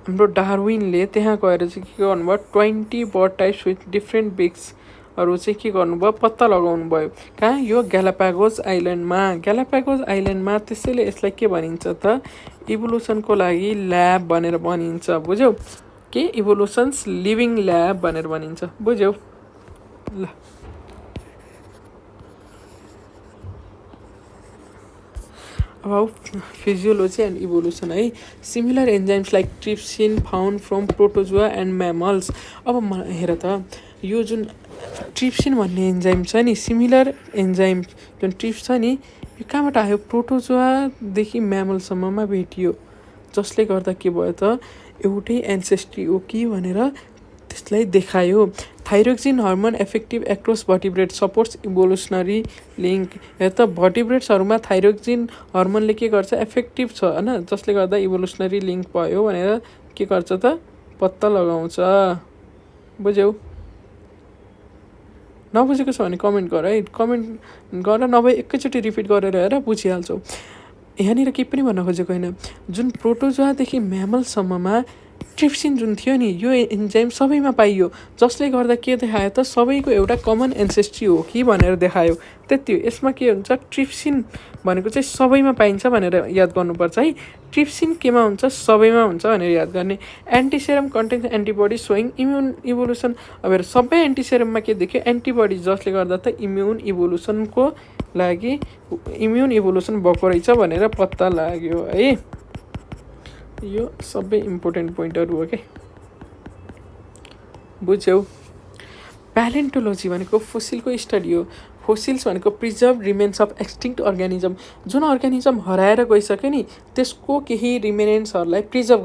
हाम्रो डार्विनले त्यहाँ गएर चाहिँ के गर्नुभयो, 20 बर्ड टाइप्स विथ डिफ्रेन्ट बिग्सहरू चाहिँ के गर्नुभयो, पत्ता लगाउनु भयो। कहाँ? यो ग्यालापागोस आइल्यान्डमा। ग्यालापागोस आइल्यान्डमा त्यसैले यसलाई के भनिन्छ त, इभोल्युसनको लागि ल्याब भनेर भनिन्छ। बुझ्यौ? के? इभोल्युसन्स लिभिङ ल्याब भनेर भनिन्छ। बुझ्यौ? ल, अब फिजियोलोजी एन्ड इभोल्युसन है। Similar enzymes like trypsin found from protozoa and mammals. अब हेर त, यो जुन ट्रिप्सिन भन्ने एन्जाइम छ नि, सिमिलर एन्जाइम जुन ट्रिप्स छ नि, यो कहाँबाट आयो? प्रोटोजुआदेखि म्यामलसम्ममा भेटियो, जसले गर्दा के भयो त, एउटै एन्सेस्ट्री हो कि भनेर त्यसलाई देखायो। Thyroxine hormone effective across vertebrate supports evolutionary link. हेर त, भर्टिब्रेट्सहरूमा थाइरोक्सिन हर्मोनले के गर्छ, एफेक्टिभ छ होइन, जसले गर्दा इभोल्युसनरी लिङ्क भयो भनेर के गर्छ त, पत्ता लगाउँछ। बुझ्यौ? नबुझेको छ भने कमेन्ट गर है, कमेन्ट गर, नभए एकैचोटि रिपिट गरेर हेर, बुझिहाल्छौ। यहाँनिर केही पनि भन्न खोजेको होइन। जुन प्रोटोजुआदेखि म्यामलसम्ममा ट्रिप्सिन जुन थियो नि, यो एन्जाइम सबैमा पाइयो, जसले गर्दा के देखायो त, सबैको एउटा कमन एन्सेस्ट्री हो कि भनेर देखायो। त्यति हो। यसमा के हुन्छ, ट्रिप्सिन भनेको चाहिँ सबैमा पाइन्छ भनेर याद गर्नुपर्छ है। ट्रिप्सिन केमा हुन्छ? सबैमा हुन्छ भनेर याद गर्ने। Antiserum contains antibody showing immune evolution. अब हेर, सबै एन्टिसेरममा के देख्यो? एन्टिबडी, जसले गर्दा त इम्युन इभोल्युसनको लागि इम्युन इभोल्युसन भएको रहेछ भनेर पत्ता लाग्यो है। यो सबै इम्पोर्टेन्ट पोइन्टहरू हो क्या। बुझ्यौ? प्यालेन्टोलोजी भनेको फोसिलको स्टडी हो। फोसिल्स भनेको preserve remains of extinct organism. जुन अर्ग्यानिजम हराएर गइसक्यो नि, त्यसको केही रिमेनेन्ट्सहरूलाई प्रिजर्भ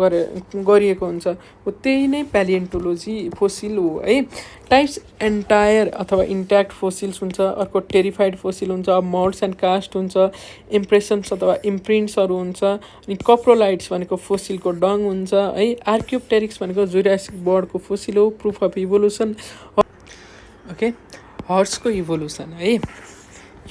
गरिएको हुन्छ, हो त्यही नै प्यालिएन्टोलोजी फोसिल हो है। टाइप्स एन्टायर अथवा इन्ट्याक्ट फोसिल्स हुन्छ, अर्को टेरिफाइड फोसिल हुन्छ, मल्ड्स एन्ड कास्ट हुन्छ, इम्प्रेसन्स अथवा इम्प्रिन्ट्सहरू हुन्छ। अनि कप्रोलाइट्स भनेको फोसिलको डङ हुन्छ है। आर्क्योप्टेरिक्स भनेको जुरासिक बर्डको फोसिल हो, प्रुफ अफ इभोल्युसन। ओके, हर्सको इभोल्युसन है,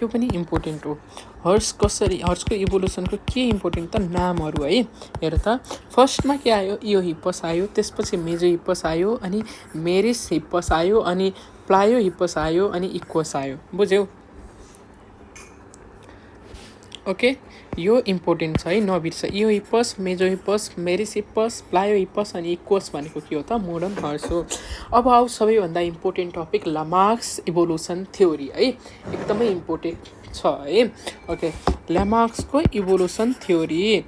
यो पनि इम्पोर्टेन्ट हो। हर्सको इभोल्युसनको के इम्पोर्टेन्ट त, नामहरू है। हेर त, फर्स्टमा के आयो? इयो हिप्पस आयो, त्यसपछि मेजो हिप्पस आयो, अनि मेरिस हिप्पस आयो, अनि प्लायो हिप्पस आयो, अनि इक्वस आयो। बुझ्यौ? ओके, यो इम्पोर्टेन्ट छ है, नबिर्स। इयो हिप्पस, मेजो हिप्पस, मेरिस हिप्पस, प्लायो हिप्पस अनि इक्वस भनेको के हो त, मोडर्न हर्स हो। अब आऊ सबैभन्दा important topic, Lamarck's evolution theory है। एकदमै इम्पोर्टेन्ट छ है। ओके, लामार्क्सको इभोल्युसन थ्योरी,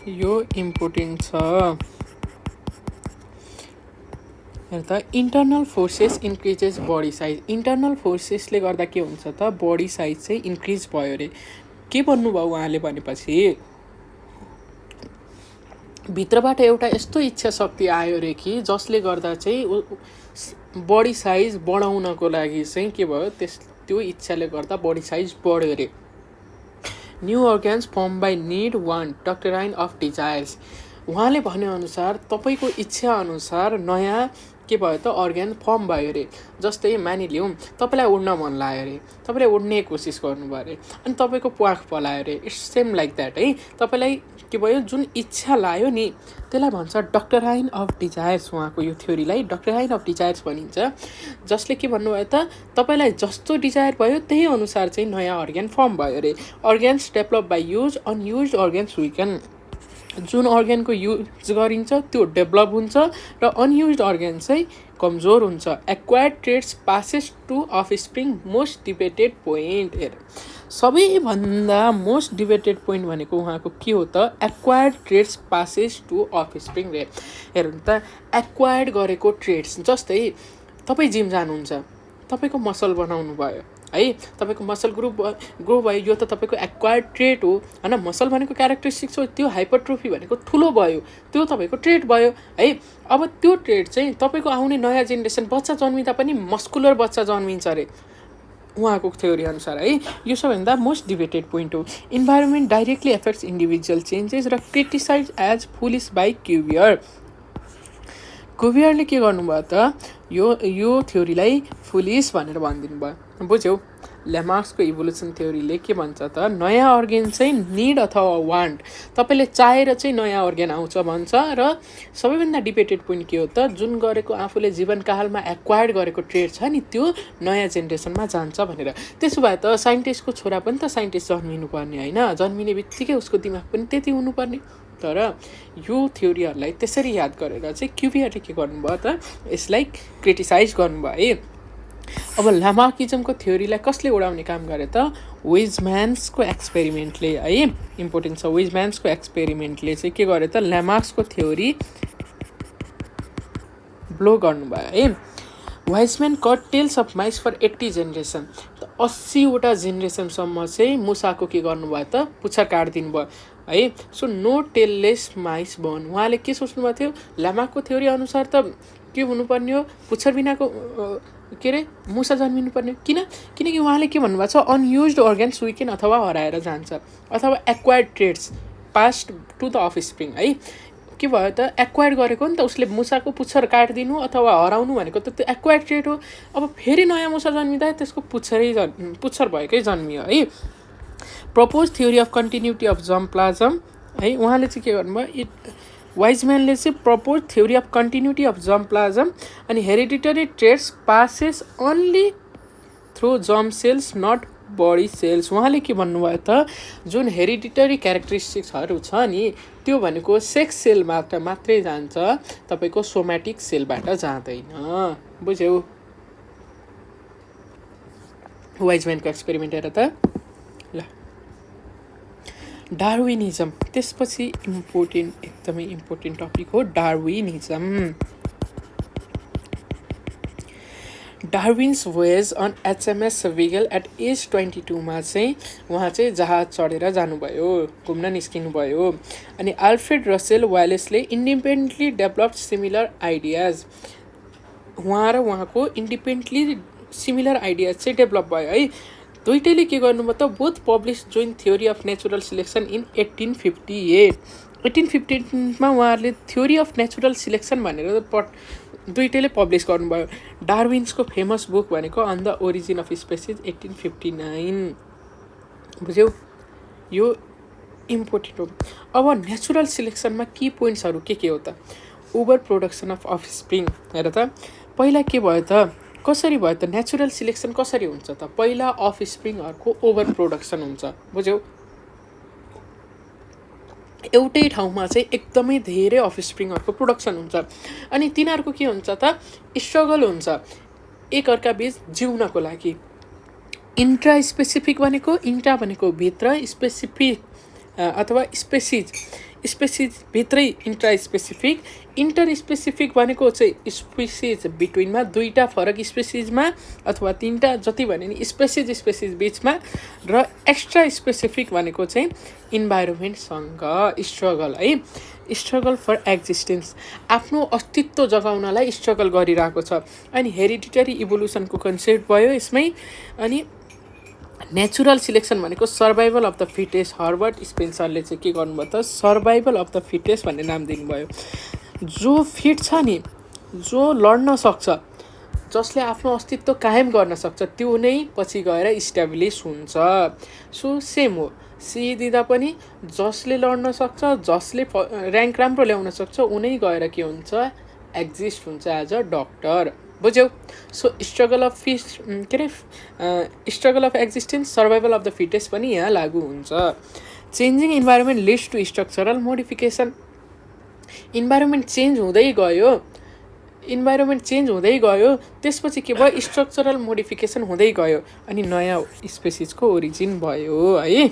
यो इम्पोर्टेन्ट छ। हेर त internal forces increases body size. Internal फोर्सेसले गर्दा के हुन्छ त बडी साइज चाहिँ इन्क्रिज भयो अरे। के भन्नुभयो उहाँले भनेपछि भित्रबाट एउटा यस्तो इच्छा शक्ति आयो अरे कि जसले गर्दा चाहिँ बडी साइज बढाउनको लागि चाहिँ के भयो त्यो इच्छाले गर्दा बडी साइज बढ्यो अरे। New organs form by need want doctrine of desires. उहाँले भनेअनुसार तपाईँको इच्छा अनुसार नयाँ के भयो त अर्ग्यान फर्म भयो अरे। जस्तै मानिलिउँ तपाईँलाई उड्न मन लाग्यो अरे, तपाईँले उड्ने कोसिस गर्नुभयो अरे अनि तपाईँको प्वाख पलायो अरे। इट्स सेम लाइक द्याट है। तपाईँलाई के भयो जुन इच्छा लाग्यो नि त्यसलाई भन्छ डक्टराइन अफ डिजायर्स। उहाँको यो थ्योरीलाई डक्टराइन अफ डिजायर्स भनिन्छ। जसले के भन्नुभयो त तपाईँलाई जस्तो डिजायर भयो त्यही अनुसार चाहिँ नयाँ अर्ग्यान फर्म भयो अरे। Organs develop by use, unuse organs weaken. जुन अर्ग्यानको युज गरिन्छ त्यो डेभलप हुन्छ र अनयुज अर्ग्यान चाहिँ कमजोर हुन्छ। Acquired traits passes to of spring most debated point. हेर सबैभन्दा मोस्ट डिबेटेड पोइन्ट भनेको उहाँको के हो त acquired traits passes to of spring रे। हेर्नु त एक्वायर्ड गरेको ट्रेड्स जस्तै तपाईँ जिम जानुहुन्छ, तपाईँको मसल बनाउनु भयो है, तपाईँको मसल ग्रो भयो, यो त तपाईँको एक्वायर्ड ट्रेड हो होइन। मसल भनेको क्यारेक्टरिस्टिक्स हो, त्यो हाइपरट्रोफी भनेको ठुलो भयो, त्यो तपाईँको ट्रेड भयो है। अब त्यो ट्रेड चाहिँ तपाईँको आउने नयाँ जेनेरेसन बच्चा जन्मिँदा पनि मस्कुलर बच्चा जन्मिन्छ अरे उहाँको थ्योरी अनुसार है। यो सबैभन्दा मोस्ट डिबेटेड पोइन्ट हो। Environment directly affects individual changes र criticize as foolish by Cuvier. क्युभियरले के गर्नुभयो त यो थ्योरीलाई फुलिस भनेर भनिदिनु भयो। बुझ्यौ? ल्यामार्क्सको इभोल्युसन थ्योरीले के भन्छ त नयाँ अर्ग्यान चाहिँ निड अथवा वान्ट, तपाईँले चाहेर चाहिँ नयाँ अर्ग्यान आउँछ भन्छ। र सबैभन्दा डिबेटेड पोइन्ट के हो त जुन गरेको आफूले जीवनकालमा एक्वायर्ड गरेको ट्रेड छ नि त्यो नयाँ जेनेरेसनमा जान्छ भनेर। त्यसो भए त साइन्टिस्टको छोरा पनि त साइन्टिस्ट जन्मिनुपर्ने होइन, जन्मिने बित्तिकै उसको दिमाग पनि त्यति हुनुपर्ने। तर यो थ्योरीहरूलाई त्यसरी याद गरेर चाहिँ क्युभियरले के गर्नुभयो त यसलाई क्रिटिसाइज गर्नुभयो है। अब ल्यामार्किजमको थ्योरीलाई कसले उडाउने काम गरे त वेजम्यान्सको एक्सपेरिमेन्टले है। इम्पोर्टेन्ट छ, वेजम्यान्सको एक्सपेरिमेन्टले चाहिँ के गरे त ल्यामार्क्सको थ्योरी ब्लो गर्नुभयो है। Weismann cut tails of mice for 80 generation. 80वटा जेनेरेसनसम्म चाहिँ मुसाको के गर्नुभयो त पुच्छर काटिदिनु भयो है। So no tailless mice born. उहाँले के सोच्नुभएको थियो ल्यामार्कको थ्योरी अनुसार त के हुनुपर्ने हो पुच्छर बिनाको के अरे मुसा जन्मिनुपर्ने। किनकि उहाँले के भन्नुभएको छ अनयुज्ड अर्ग्यान्स विकेन अथवा हराएर जान्छ अथवा acquired traits passed to the offspring है। के भयो त एक्वायर्ड गरेको नि त उसले मुसाको पुच्छर काटिदिनु अथवा हराउनु भनेको त त्यो एक्वायर्ड ट्रेड हो। अब फेरि नयाँ मुसा जन्मिँदा त्यसको पुच्छर भएकै जन्मियो है। Propose theory of continuity of germplasm है। उहाँले चाहिँ के गर्नुभयो वाइजम्यानले चाहिँ propose theory of continuity of germplasm अनि hereditary traits passes only through germ cells not body cells. उहाँले के भन्नुभयो त जुन हेरिडिटरी क्यारेक्टरिस्टिक्सहरू छ नि त्यो भनेको सेक्स सेलबाट मात्रै जान्छ, तपाईँको सोमेटिक सेलबाट जाँदैन। बुझ्यौ? वाइजम्यानको एक्सपेरिमेन्ट हेर त ल। डार्विनिजम त्यसपछि एकदमै इम्पोर्टेन्ट टपिक हो Darwinism. Darwin's voyage on HMS Beagle at age 22मा चाहिँ उहाँ चाहिँ जहाज चढेर जानुभयो, घुम्न निस्किनुभयो। अनि अल्फ्रेड रसेल वालेसले इन्डिपेन्डेन्टली डेभलप्ड सिमिलर आइडियाज। उहाँ र उहाँको इन्डिपेन्डेन्टली सिमिलर आइडियाज चाहिँ डेभलप भयो है। दुइटैले के गर्नुभयो त both publish joint theory of natural selection in 1858। 1858मा उहाँहरूले थ्योरी अफ नेचुरल सिलेक्सन भनेर दुइटैले पब्लिस गर्नुभयो। डार्विन्सको फेमस बुक भनेको on the origin of species 1859। बुझ्यौ? यो इम्पोर्टेन्ट हो। अब नेचुरल सिलेक्सनमा की पोइन्ट्सहरू के हो त ओभर प्रोडक्सन अफ अफस्प्रिङ। हेर त पहिला के भयो त कसरी भयो त नेचुरल सिलेक्सन कसरी हुन्छ त पहिला अफस्प्रिङहरूको ओभर प्रोडक्सन हुन्छ। बुझ्यौ? एउटै ठाउँमा चाहिँ एकदमै धेरै अफस्प्रिङहरूको प्रोडक्सन हुन्छ अनि तिनीहरूको के हुन्छ त स्ट्रगल हुन्छ एकअर्का बीच जिउनको लागि। इन्ट्रा स्पेसिफिक भनेको भित्र स्पेसिफिक अथवा स्पेसिज स्पेसिसभित्रै इन्ट्रास्पेसिफिक इन्टर स्पेसिफिक भनेको चाहिँ स्पेसिस बिट्विनमा दुईवटा फरक स्पेसिसमा अथवा तिनवटा जति भने नि स्पेसिस बिचमा र एक्स्ट्रा स्पेसिफिक भनेको चाहिँ इन्भाइरोमेन्टसँग स्ट्रगल है स्ट्रगल फर एक्जिस्टेन्स आफ्नो अस्तित्व जगाउनलाई स्ट्रगल गरिरहेको छ अनि हेरिडिटरी इभोल्युसनको कन्सेप्ट भयो यसमै अनि नेचुरल सिलेक्सन भनेको survival of the fittest Herbert स्पेन्सरले चाहिँ के गर्नुभयो त सर्भाइभल अफ द फिटेस्ट भन्ने नाम दिनुभयो जो फिट छ नि जो लड्न सक्छ जसले आफ्नो अस्तित्व कायम गर्न सक्छ त्यो नै पछि गएर इस्टाब्लिस हुन्छ सो सेम हो सी दिँदा पनि जसले लड्न सक्छ जसले र्याङ्क राम्रो ल्याउन सक्छ उनै गएर के हुन्छ एक्जिस्ट हुन्छ एज अ डक्टर बुझ्यौ so struggle of struggle of existence survival of the fittest पनि यहाँ लागू हुन्छ changing environment leads to structural modification environment change हुँदै गयो त्यसपछि के भयो स्ट्रक्चरल मोडिफिकेसन हुँदै गयो अनि नयाँ स्पेसिसको ओरिजिन भयो है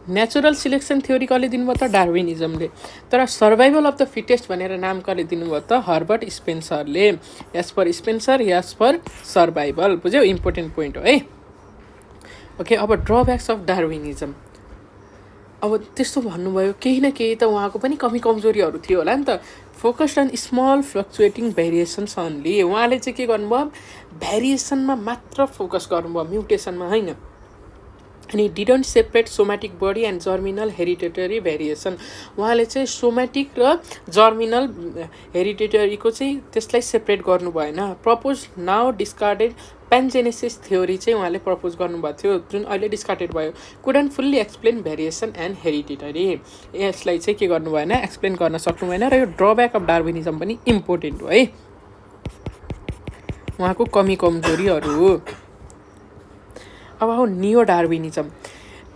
नेचुरल सिलेक्सन थ्योरी कसले दिनुभयो त डार्विनिजमले तर सर्भाइभल अफ द फिटेस्ट भनेर नाम कसले दिनुभयो त हर्बर्ट स्पेन्सरले as per Spencer as per survival बुझ्यौ इम्पोर्टेन्ट पोइन्ट हो है ओके अब ड्रब्याक्स अफ डार्विनिजम अब त्यस्तो भन्नुभयो केही न केही त उहाँको पनि कमी कमजोरीहरू थियो होला नि त focused on small fluctuating variations only उहाँले चाहिँ के गर्नुभयो भेरिएसनमा मात्र फोकस गर्नुभयो म्युटेसनमा होइन अनि didn't separate somatic body and germinal hereditary variation उहाँले चाहिँ सोमेटिक र जर्मिनल हेरिडिटरीको चाहिँ त्यसलाई सेपरेट गर्नु भएन प्रपोज नाउ डिस्कार्डेड प्यानजेनेसिस थ्योरी चाहिँ उहाँले प्रपोज गर्नुभएको थियो जुन अहिले डिस्कार्डेड भयो couldn't fully explain variation and hereditary यसलाई चाहिँ के गर्नु भएन एक्सप्लेन गर्न सक्नु भएन र यो ड्रब्याक अफ डार्विनिजम पनि इम्पोर्टेन्ट हो है उहाँको कमी कमजोरीहरू हो अब हो neo Darwinism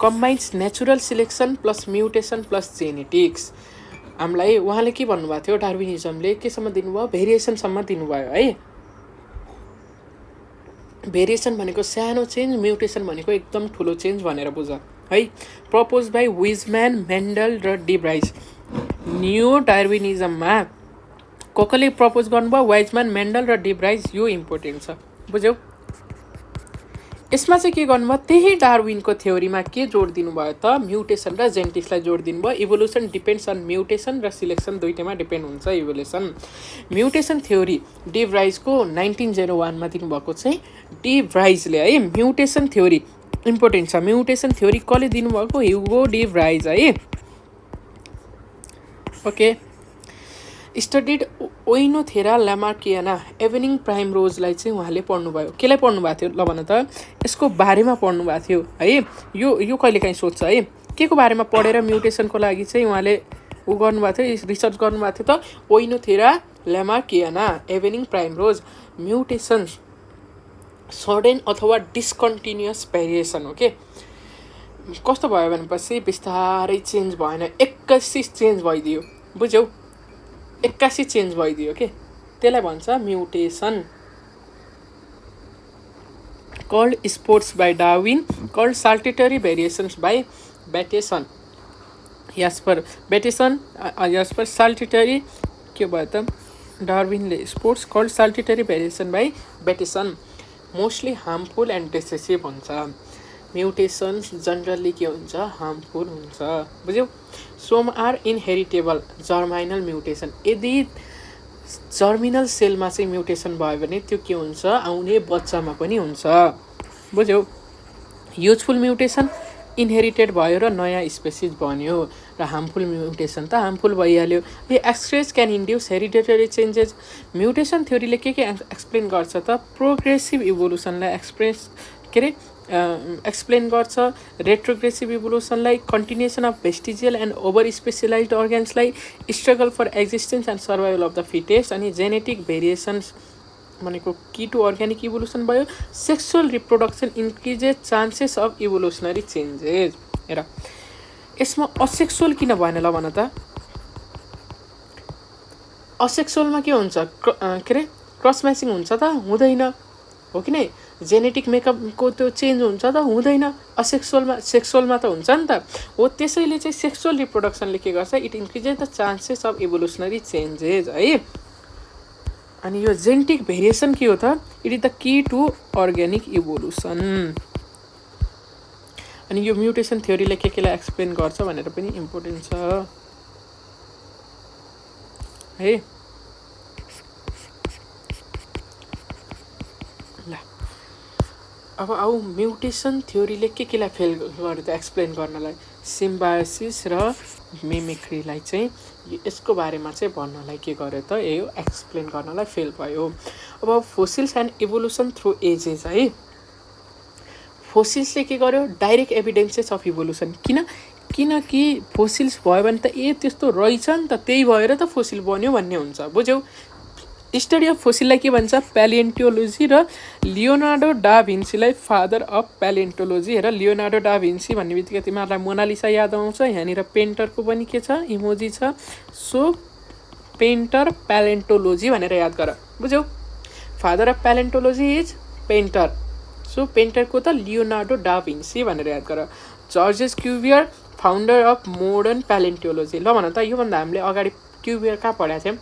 combines natural selection plus mutation plus genetics हामीलाई उहाँले के भन्नुभएको थियो डार्विनिजमले केसम्म दिनुभयो भेरिएसनसम्म दिनुभयो है भेरिएसन भनेको सानो चेन्ज म्युटेसन भनेको एकदम ठुलो चेन्ज भनेर बुझ है प्रपोज बाई विजम्यान मेन्डल र डिब्राइज नियो डार्विनिजममा कसले प्रपोज गर्नुभयो वाइजम्यान मेन्डल र डिब्राइज यो इम्पोर्टेन्ट छ बुझ्यौ यसमा चाहिँ के गर्नुभयो त्यही डार्विनको थ्योरीमा के जोड दिनुभयो त म्युटेसन र जेनेटिक्सलाई जोड दिनुभयो इभोल्युसन डिपेन्ड्स अन म्युटेसन र सिलेक्सन दुईटैमा डिपेन्ड हुन्छ इभोल्युसन म्युटेसन थ्योरी डिब्राइजको 1901मा दिनुभएको चाहिँ डिब्राइजले है म्युटेसन थ्योरी इम्पोर्टेन्ट छ म्युटेसन थ्योरी कसले दिनुभएको ह्युगो डिब्राइज है ओके स्टडिड ओइनोथेरा ल्यामार्कियाना एभेनिङ प्राइम रोजलाई चाहिँ उहाँले पढ्नुभयो केलाई पढ्नु भएको थियो ल भन त यसको बारेमा पढ्नु भएको थियो है यो कहिलेकाहीँ सोध्छ है के को बारेमा पढेर म्युटेसनको लागि चाहिँ उहाँले गर्नुभएको थियो रिसर्च गर्नुभएको थियो त ओइनोथेरा ल्यामार्कियाना एभेनिङ प्राइम रोज म्युटेसन्स सडन अथवा डिस्कन्टिन्युअस भेरिएसन हो के कस्तो भयो भनेपछि बिस्तारै चेन्ज भएन 81 चेन्ज भइदियो बुझ्यौ 81 चेन्ज भइदियो के त्यसलाई भन्छ mutation called sports by Darwin called saltatory variations by Bateson यस पर साल्टेटरी के भयो त डार्विनले sports called saltatory variation by Bateson mostly harmful and recessive हुन्छ म्युटेसन्स जनरली के हुन्छ हार्मफुल हुन्छ बुझ्यौ some are inheritable germinal mutation यदि जर्मिनल सेलमा चाहिँ म्युटेसन भयो भने त्यो के हुन्छ आउने बच्चामा पनि हुन्छ बुझ्यौ युजफुल म्युटेसन इनहेरिटेड भयो र नयाँ स्पेसिस बन्यो र हार्मफुल म्युटेसन त हार्मफुल भइहाल्यो यो express can induce hereditary changes mutation थ्योरीले के एक्सप्लेन गर्छ त प्रोग्रेसिभ इभोल्युसनलाई एक्सप्लेन गर्छ रेट्रोग्रेसिभ इभोल्युसनलाई continuation of vestigial and overspecialized अर्ग्यान्सलाई struggle for existence and survival of the fittest अनि जेनेटिक भेरिएसन्स भनेको की टु अर्ग्यानिक इभोल्युसन भयो sexual reproduction increases chances of evolutionary changes हेर यसमा असेक्सुअल किन भएन ल भन त असेक्सुअलमा के हुन्छ के अरे क्रस म्याचिङ हुन्छ त हुँदैन हो कि नै जेनेटिक मेकअपको त्यो चेन्ज हुन्छ त हुँदैन, सेक्सुअलमा त हुन्छ नि त हो। त्यसैले चाहिँ सेक्सुअल रिप्रोडक्सनले के गर्छ, it increases the chances of evolutionary changes है। अनि यो जेनेटिक भेरिएसन के हो त, it is the key to organic evolution. अनि यो म्युटेसन थ्योरीले केलाई एक्सप्लेन गर्छ भनेर पनि इम्पोर्टेन्ट छ है। ल अब आऊ म्युटेसन थ्योरीले केलाई फेल गर्यो त एक्सप्लेन गर्नलाई, सिम्बायोसिस र मिमिक्रीलाई चाहिँ यसको बारेमा चाहिँ भन्नलाई के गर्यो त, यही हो एक्सप्लेन गर्नलाई फेल भयो। अब fossils and evolution through ages है। फोसिल्सले के गर्यो, डाइरेक्ट एभिडेन्सेस अफ इभोल्युसन। किनकि फोसिल्स भयो भने त त्यस्तो रहेछ नि त, त्यही भएर त फोसिल बन्यो भन्ने हुन्छ, बुझ्यौ। स्टडी अफ फोसिललाई के भन्छ, प्यालिएन्टोलोजी र लियोनार्डो डा भिन्सीलाई फादर अफ प्यालिएन्टोलोजी। हेर लियोनार्डो डा भिन्सी भन्ने बित्तिकै तिमीहरूलाई मोनालिसा याद आउँछ, यहाँनिर पेन्टरको पनि के छ, इमोजी छ। सो पेन्टर प्यालिएन्टोलोजी भनेर याद गर, बुझ्यौ। Father of paleontology is painter, so पेन्टरको त लियोनार्डो डा भिन्सी भनेर याद गर। Georges Cuvier founder of modern paleontology. ल भन त, योभन्दा हामीले अगाडि क्युभियर कहाँ पढाएको थियौँ,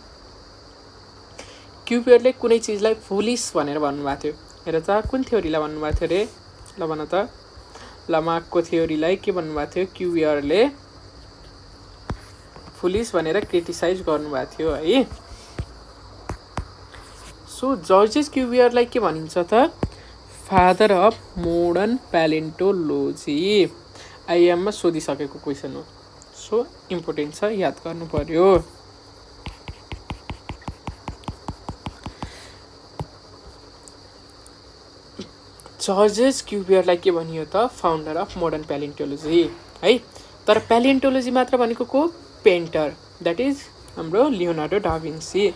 क्युभियरले कुनै चिजलाई फुलिस भनेर भन्नुभएको थियो। हेर त कुन थ्योरीलाई भन्नुभएको थियो अरे, ल भन त, लमार्कको थ्योरीलाई के भन्नुभएको थियो, क्युभियरले फुलिस भनेर क्रिटिसाइज गर्नुभएको थियो है। सो जर्जेस क्युभियरलाई के भनिन्छ त, फादर अफ मोडर्न प्यालिएन्टोलोजी। आइएममा सोधिसकेको क्वेसन हो, सो इम्पोर्टेन्ट छ, याद गर्नु पर्यो। जर्जेस क्युभियरलाई के भनियो त, फाउन्डर अफ मोडर्न प्यालिएन्टोलोजी है। तर प्यालिएन्टोलोजी मात्र भनेको को, पेन्टर, द्याट इज हाम्रो Leonardo da Vinci.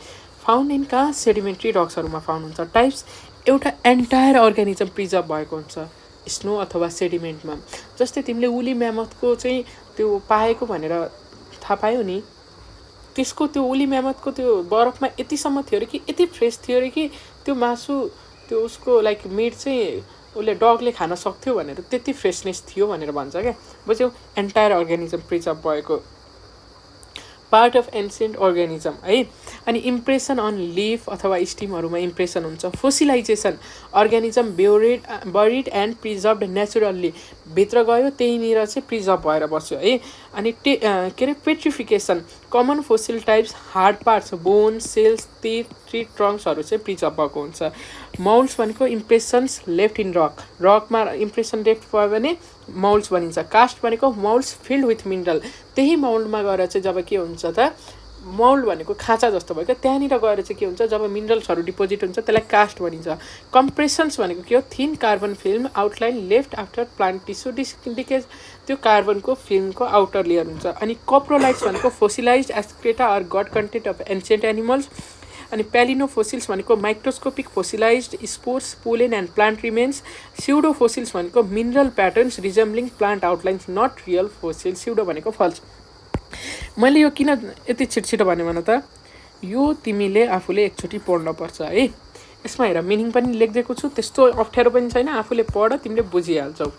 Found in कहाँ, सेडिमेन्ट्री रक्सहरूमा फाउन्ड हुन्छ। टाइप्स, एउटा एन्टायर अर्ग्यानिजम प्रिजर्भ भएको हुन्छ स्नो अथवा सेडिमेन्टमा। जस्तै तिमीले उली म्यामथको चाहिँ त्यो पाएको भनेर थाहा पायो नि, त्यसको त्यो उली म्यामथको त्यो बरफमा यतिसम्म थियो अरे कि, यति फ्रेस थियो अरे कि त्यो मासु, त्यो उसको लाइक मिट चाहिँ उसले डगले खान सक्थ्यो भनेर, त्यति फ्रेसनेस थियो भनेर भन्छ क्या, बुझ्यौ। एन्टायर अर्ग्यानिजम प्रिजर्भ भएको पार्ट अफ एन्सियन्ट अर्ग्यानिजम है। अनि इम्प्रेसन अन लिफ अथवा स्टिमहरूमा इम्प्रेसन हुन्छ। फोसिलाइजेसन, अर्ग्यानिजम बरिड एन्ड प्रिजर्भड नेचुरल्ली, भित्र गयो त्यहीँनिर चाहिँ प्रिजर्भ भएर बस्यो है। अनि के अरे petrification, common fossil types, hard parts, bone, cells, tree ट्रङ्क्सहरू चाहिँ प्रिजर्भ भएको हुन्छ। माउल्ड्स भनेको इम्प्रेसन्स लेफ्ट इन रकमा इम्प्रेसन लेफ्ट भयो भने माउल्ड्स भनिन्छ। कास्ट भनेको माउल्ड्स फिल्ड विथ मिनरल, त्यही माउल्डमा गएर चाहिँ जब के हुन्छ त, माउल्ड भनेको खाँचा जस्तो भयो क्या, त्यहाँनिर गएर चाहिँ के हुन्छ, जब मिनरल्सहरू डिपोजिट हुन्छ त्यसलाई कास्ट भनिन्छ। कम्प्रेसन्स भनेको के हो, thin carbon film outline left after plant tissue decays, त्यो कार्बनको फिल्मको आउटर लेयर हुन्छ। अनि कप्रोलाइट्स भनेको fossilised excreta or gut content of ancient animals. अनि प्यालिनोफोसिल्स भनेको microscopic fossilised spores, pollen and plant remains. Pseudofossils भनेको mineral patterns resembling plant outlines, not real fossil. Pseudo भनेको फल्स। मैले यो किन यति छिटो भने भन त, यो तिमीले आफूले एकचोटि पढ्नुपर्छ है। यसमा हेर मिनिङ पनि लेखिदिएको छु, त्यस्तो अप्ठ्यारो पनि छैन, आफूले पढ तिमीले बुझिहाल्छौ।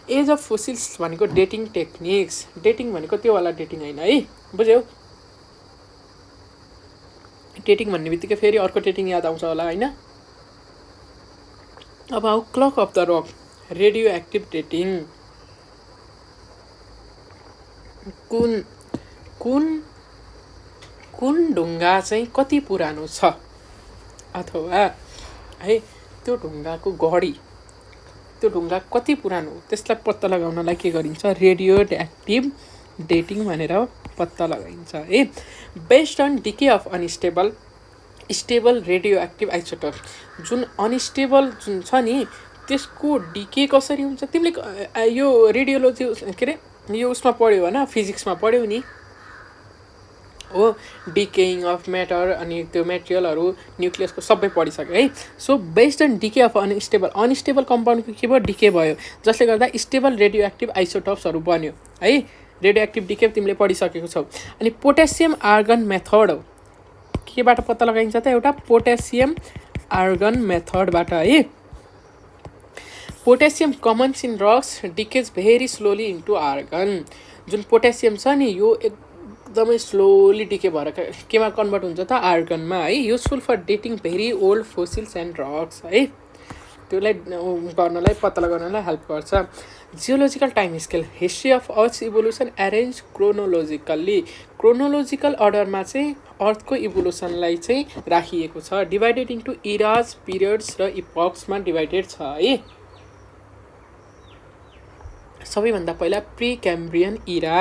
एज अफ फोसिल्स भनेको डेटिङ टेक्निक्स, डेटिङ भनेको त्यो वाला डेटिङ होइन है, बुझ्यौ। डेटिङ भन्ने बित्तिकै फेरि अर्को डेटिङ याद आउँछ होला होइन। अब आऊ clock of the rock, radio active dating. कुन कुन कुन ढुङ्गा चाहिँ कति पुरानो छ अथवा है त्यो ढुङ्गाको घडी, त्यो ढुङ्गा कति पुरानो हो, त्यसलाई पत्ता लगाउनलाई के गरिन्छ, रेडियो एक्टिभ डेटिङ भनेर पत्ता लगाइन्छ है। Based on decay of unstable stable radioactive isotope, जुन अनस्टेबल जुन छ नि त्यसको डिके कसरी हुन्छ, तिमीले यो रेडियोलोजी के अरे यो उसमा पढ्यौ होइन, फिजिक्समा पढ्यौ नि हो, डिकेइङ अफ म्याटर अनि त्यो मेटेरियलहरू न्युक्लियसको सबै पढिसक्यो है। So based on decay of unstable कम्पाउन्डको के भयो, डिके भयो, जसले गर्दा स्टेबल रेडियो एक्टिभ आइसोटोप्सहरू बन्यो है। रेडियो एक्टिभ डिके तिमीले पढिसकेको छौ। अनि पोटेसियम आर्गन मेथड हो, केबाट पत्ता लगाइन्छ त, एउटा पोटेसियम आर्गन मेथडबाट है। Potassium commons in rocks decays very slowly into argon. जुन पोटेसियम छ नि यो एकदमै स्लोली डिके भएर केमा कन्भर्ट हुन्छ त आर्गनमा है। Useful for dating very old fossils and rocks है, त्यसलाई गर्नलाई पत्ता गर्नलाई हेल्प गर्छ। Geological time scale history of earth evolution arrange chronologically. Chronological अर्डरमा चाहिँ अर्थको इभोल्युसनलाई चाहिँ राखिएको छ। डिभाइडेड इन्टु इराज पिरियड्स र इपक्समा डिभाइडेड छ है। सबैभन्दा पहिला Precambrian era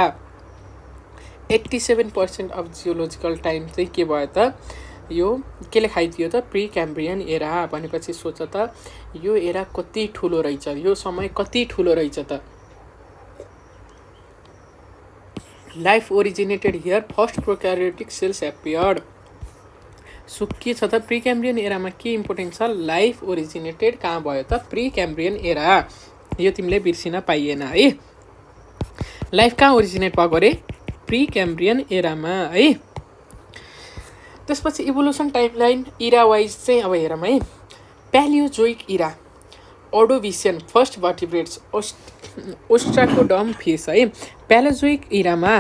87% of geological time चाहिँ के भयो त यो केले खाइदियो त प्री क्याम्ब्रियन एरा भनेपछि सोच त यो एरा कति ठुलो रहेछ, यो समय कति ठुलो रहेछ त। Life originated here first prokaryotic cells appeared. So के छ त प्री क्याम्ब्रियन एरामा के इम्पोर्टेन्ट छ, लाइफ ओरिजिनेटेड कहाँ भयो त प्री क्याम्ब्रियन एरा। यो तिमीले बिर्सिन पाइएन है। लाइफ कहाँ ओरिजिनेट भएको अरे प्री क्याम्ब्रियन एरामा है। त्यसपछि इभोल्युसन टाइमलाइन इरा वाइज चाहिँ अब हेरौँ है। प्यालियोजोइक इरा ओर्डोभिसियन फर्स्ट भर्टिब्रेट्स ओस्ट्राकोडम फिस है। प्यालियोजोइक इरामा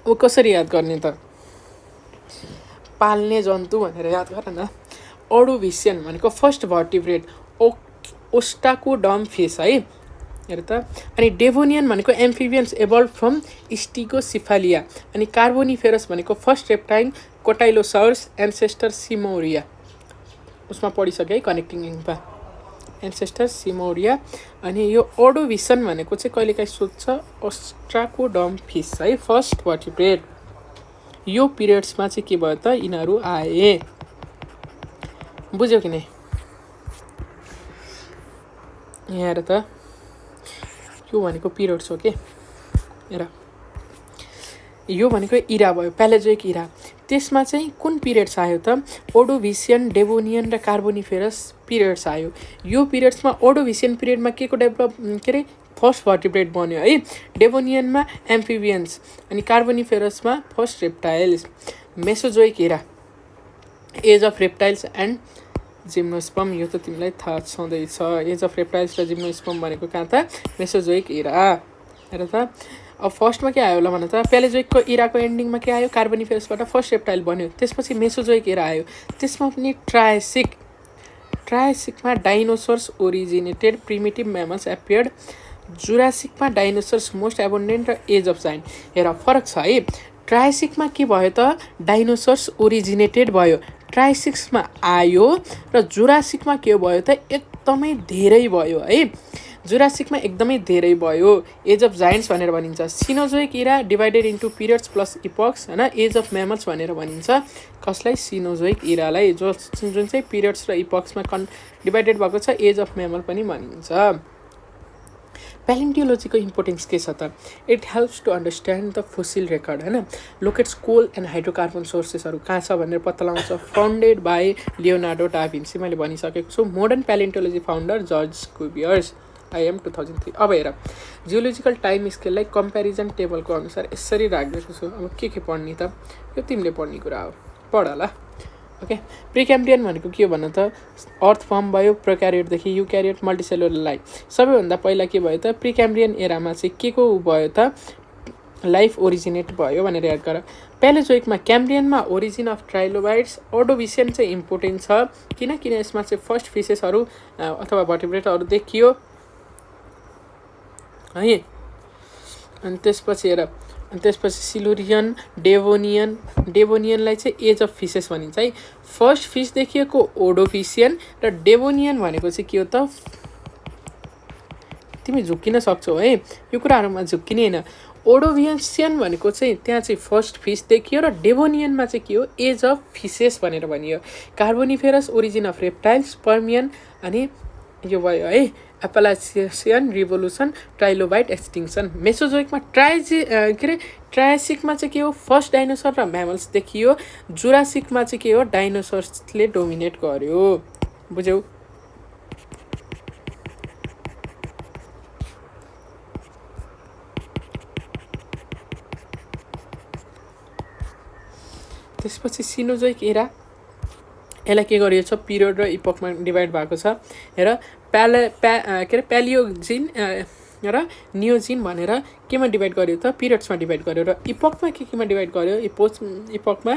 अब कसरी याद गर्ने त, पाल्ने जन्तु भनेर याद गर न। ओर्डोभिसियन भनेको फर्स्ट भर्टिब्रेट ओस्ट्राकोडम फिस है हेर त। अनि डेभोनियन भनेको एम्फिबियन्स एभल्भ फ्रम स्टिगोसिफालिया। अनि कार्बोनिफेरस भनेको फर्स्ट रेप्टाइल कोटाइलोसर्स एन्सेस्टर सिमोरिया, उसमा पढिसक्यो है कनेक्टिङ लिङ्कमा एन्सेस्टर सिमोरिया। अनि यो ओर्डोभिसन भनेको चाहिँ कहिलेकाहीँ सोध्छ ओस्ट्राकोडम फिस है फर्स्ट भर्टिब्रेट। यो पिरियड्समा चाहिँ के भयो त यिनीहरू आए, बुझ्यौ कि नै। यहाँ हेर त यो भनेको पिरियड्स हो कि हेर, यो भनेको इरा भयो प्यालेजोइक इरा। त्यसमा चाहिँ कुन पिरियड्स आयो त ओर्डोभिसियन डेभोनियन र कार्बोनिफेरस पिरियड्स आयो। यो पिरियड्समा ओर्डोभिसियन पिरियडमा के को डेभलप के अरे फर्स्ट भर्टिब्रेट बन्यो है। डेभोनियनमा एम्फिबियन्स अनि कार्बोनिफेरसमा first reptiles. Mesozoic era age of reptiles and gymnosperm, यो त तिमीलाई थाहा छँदैछ। एज अफ रेप्टाइल्स र जिम्नोस्पर्म भनेको कहाँ त मेसोजोइक इरा हेर त। अब फर्स्टमा के आयो होला भन त प्यालेजोइकको इराको एन्डिङमा के आयो कार्बोनिफेरसबाट फर्स्ट रेप्टाइल बन्यो। त्यसपछि मेसोजोइक इरा आयो, त्यसमा पनि ट्रायसिकमा dinosaurs originated primitive mammals appeared. जुरासिकमा डाइनोसर्स मोस्ट एबन्डेन्ट र एज अफ जाइन्ट। हेर फरक छ है। ट्रायसिकमा के भयो त डाइनोसर्स ओरिजिनेटेड भयो, ट्रायसिक्समा आयो र जुरासिकमा के भयो त एकदमै धेरै भयो है। जुरासिकमा एकदमै धेरै भयो, एज अफ जाइन्ट्स भनेर भनिन्छ। सिनोजोइक इरा डिभाइडेड इन्टु पिरियड्स प्लस इपक्स होइन, एज अफ म्यामल्स भनेर भनिन्छ कसलाई सिनोजोइक इरालाई, जुन चाहिँ पिरियड्स र इपक्समा डिभाइडेड भएको छ एज अफ म्यामल पनि भनिन्छ। प्यालेन्टियोलोजीको इम्पोर्टेन्स के छ त, it helps to understand the fossil record होइन। लोकेट्स कोल एन्ड हाइड्रोकार्बन सोर्सेसहरू कहाँ छ भनेर पत्ता लगाउँछ। Founded by Leonardo da Vinci, मैले भनिसकेको छु। Modern palaeontology founder George Cuviers IM 2003। अब हेर जियोलोजिकल टाइम स्केललाई कम्पेरिजन टेबलको अनुसार यसरी राखिदिएको छु। अब के पढ्ने त, यो तिमीले पढ्ने कुरा हो, पढ ल ओके। प्रिक्याम्ब्रियन भनेको के हो भन त, अर्थ फर्म भयो प्रोक्यारियोटदेखि युक्यारियोट मल्टिसेलुलर लाइफ। सबैभन्दा पहिला के भयो त प्रिक्याम्ब्रियन एरामा चाहिँ के को भयो त लाइफ ओरिजिनेट भयो भनेर याद गर। प्यालेजोइकमा क्याम्ब्रियनमा ओरिजिन अफ ट्राइलोबाइट्स। ओर्डोभिसियन चाहिँ इम्पोर्टेन्ट छ किनकि यसमा चाहिँ फर्स्ट फिसेसहरू अथवा भर्टिब्रेटहरू देखियो है। अनि त्यसपछि हेर, अनि त्यसपछि सिलुरियन डेभोनियनलाई चाहिँ एज अफ फिसेस भनिन्छ है। फर्स्ट फिस देखिएको ओर्डोभिसियन र डेभोनियन भनेको चाहिँ के हो त, तिमी झुक्किन सक्छौ है यो कुराहरूमा, झुक्किने होइन। ओर्डोभिसियन भनेको चाहिँ त्यहाँ चाहिँ फर्स्ट फिस देखियो र डेभोनियनमा चाहिँ के हो एज अफ फिसेस भनेर भनियो। Carboniferous origin of reptiles Permian अनि यो भयो है एपालासियन रिभोल्युसन ट्राइलोबाइट एक्सटिङ्सन। मेसोजोइकमा ट्रायसिकमा चाहिँ के हो फर्स्ट डाइनोसर र म्यामल्स देखियो। जुरासिकमा चाहिँ के हो डाइनोसर्सले डोमिनेट गर्यो, बुझ्यौ। त्यसपछि सिनोजोइक एरा, यसलाई के गरिएको छ पिरियड र इपकमा डिभाइड भएको छ। हेर के अरे प्यालियोजिन र नियोजिन भनेर केमा डिभाइड गर्यो त पिरियड्समा डिभाइड गर्यो र इपकमा केमा डिभाइड गर्यो इपकमा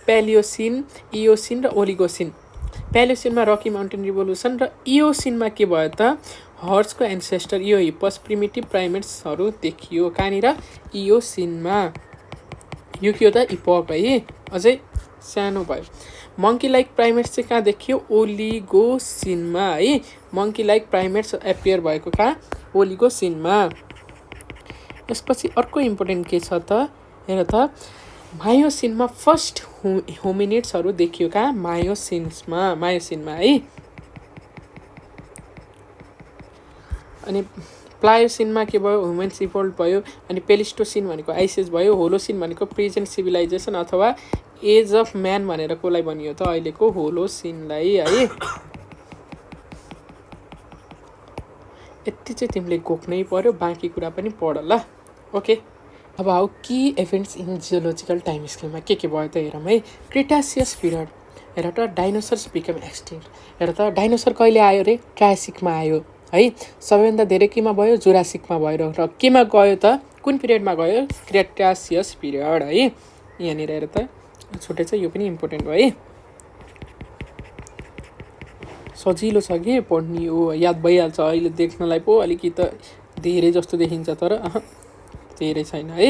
प्यालियोसिन इयोसिन र ओलिगोसिन प्यालियोसिनमा रकी माउन्टेन रिभोल्युसन र इयोसिनमा के भयो त हर्सको एन्सेस्टर इयोहिपस प्रिमिटिभ प्राइमेट्सहरू देखियो कहाँनिर इयोसिनमा यो के हो त इपक है अझै सानो भयो मंकी लाइक प्राइमेट्स चाहिँ कहाँ देखियो ओलिगोसिनमा है मंकी लाइक प्राइमेट्स एपियर भएको कहाँ ओलिगोसिनमा यसपछि अर्को इम्पोर्टेन्ट के छ त हेर त मायोसिनमा फर्स्ट होमिनिड्सहरू देखियो कहाँ मायोसिनमा है अनि प्लायोसिनमा के भयो ह्युमन्स इभोल्भ भयो अनि पेलिस्टोसिन भनेको आइसेज भयो होलोसिन भनेको प्रेजेन्ट सिभिलाइजेसन अथवा एज अफ म्यान भनेर कसलाई भनियो त अहिलेको होलोसिनलाई है यति चाहिँ तिमीले गोक्नै पर्यो बाँकी कुरा पनि पढ ल ओके अब आऊ की इभेन्ट्स इन जियोलोजिकल टाइम स्केलमा के भयो त हेरौँ है क्रिटासियस पिरियड हेर त डाइनोसर्स बिकम एक्सटिङ्क्ट हेर त डाइनोसर कहिले आयो रे ट्रायसिकमा आयो है सबैभन्दा धेरै केमा भयो जुरासिकमा भयो र केमा गयो त कुन पिरियडमा गयो क्रिटासियस पिरियड है यहाँनिर हेर त छुट्टै छ यो पनि इम्पोर्टेन्ट हो है सजिलो छ कि पढ्ने हो याद भइहाल्छ अहिले देख्नलाई पो अलिकति धेरै जस्तो देखिन्छ तर धेरै छैन है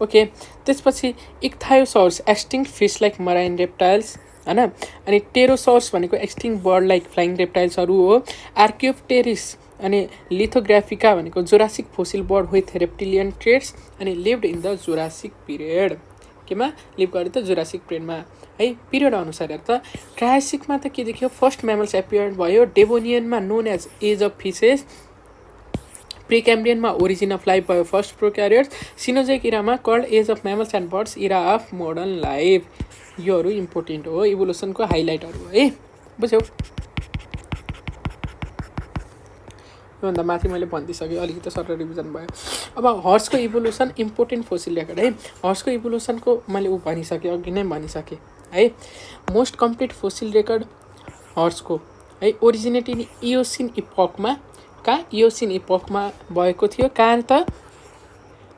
ओके त्यसपछि ichthyosaurs extinct fish like marine reptiles हैन अनि टेरोसर्स भनेको एक्सटिङ्क्ट बर्ड लाइक फ्लाइङ रेप्टाइल्सहरू हो आर्कियोप्टेरिस अनि लिथोग्राफिका भनेको Jurassic fossil bird with reptilian traits अनि lived in the Jurassic period केमा लिभ गरे त जुरासिक पिरियडमा है पिरियड अनुसार हेर त ट्रायसिकमा त के देखियो फर्स्ट म्यामल्स एपियर भयो डेभोनियनमा known age age of fishes प्रिक्याम्ब्रियनमा ओरिजिन अफ लाइफ भयो फर्स्ट प्रोक्यारियोट्स सिनोजेक इरामा called age of mammals and birds era of modern life योहरू इम्पोर्टेन्ट हो इभोल्युसनको हाइलाइटहरू हो है बुझ्यौ योभन्दा माथि मैले भनिदिइसकेँ अलिकति सरल रिभिजन भयो अब हर्सको इभोल्युसन इम्पोर्टेन्ट फोसिल रेकर्ड है हर्सको इभोल्युसनको मैले भनिसकेँ अघि नै भनिसकेँ है मोस्ट कम्प्लिट फोसिल रेकर्ड हर्सको है ओरिजिनेट इन इयोसिन इपकमा कहाँ इयोसिन इपकमा भएको थियो कहाँ त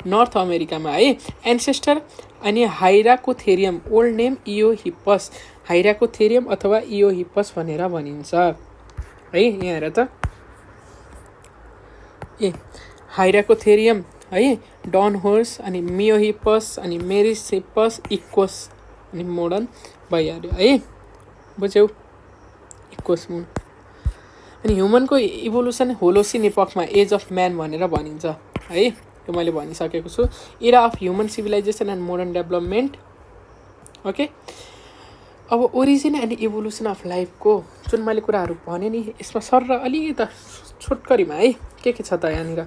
नर्थ अमेरिकामा है एन्सेस्टर अनि हाइराकोथेरियम ओल्ड नेम इयोहिपस हाइराकोथेरियम अथवा इयोहिपस भनेर भनिन्छ है यहाँ हेर त ए हाइराकोथेरियम है डन होर्स अनि मियोहिपस अनि मेरिसिपस इक्वस अनि मोडर्न भइहाल्यो है बुझ्यौ इक्वस मोड अनि ह्युमनको इभोल्युसन होलोसिन इपकमा एज अफ म्यान भनेर भनिन्छ है यो मैले भनिसकेको छु era of human civilisation and modern development okay अब ओरिजिन एन्ड इभोल्युसन अफ लाइफको जुन मैले कुराहरू भने नि यसमा सर र अलिकति छोटकरीमा है के छ त यहाँनिर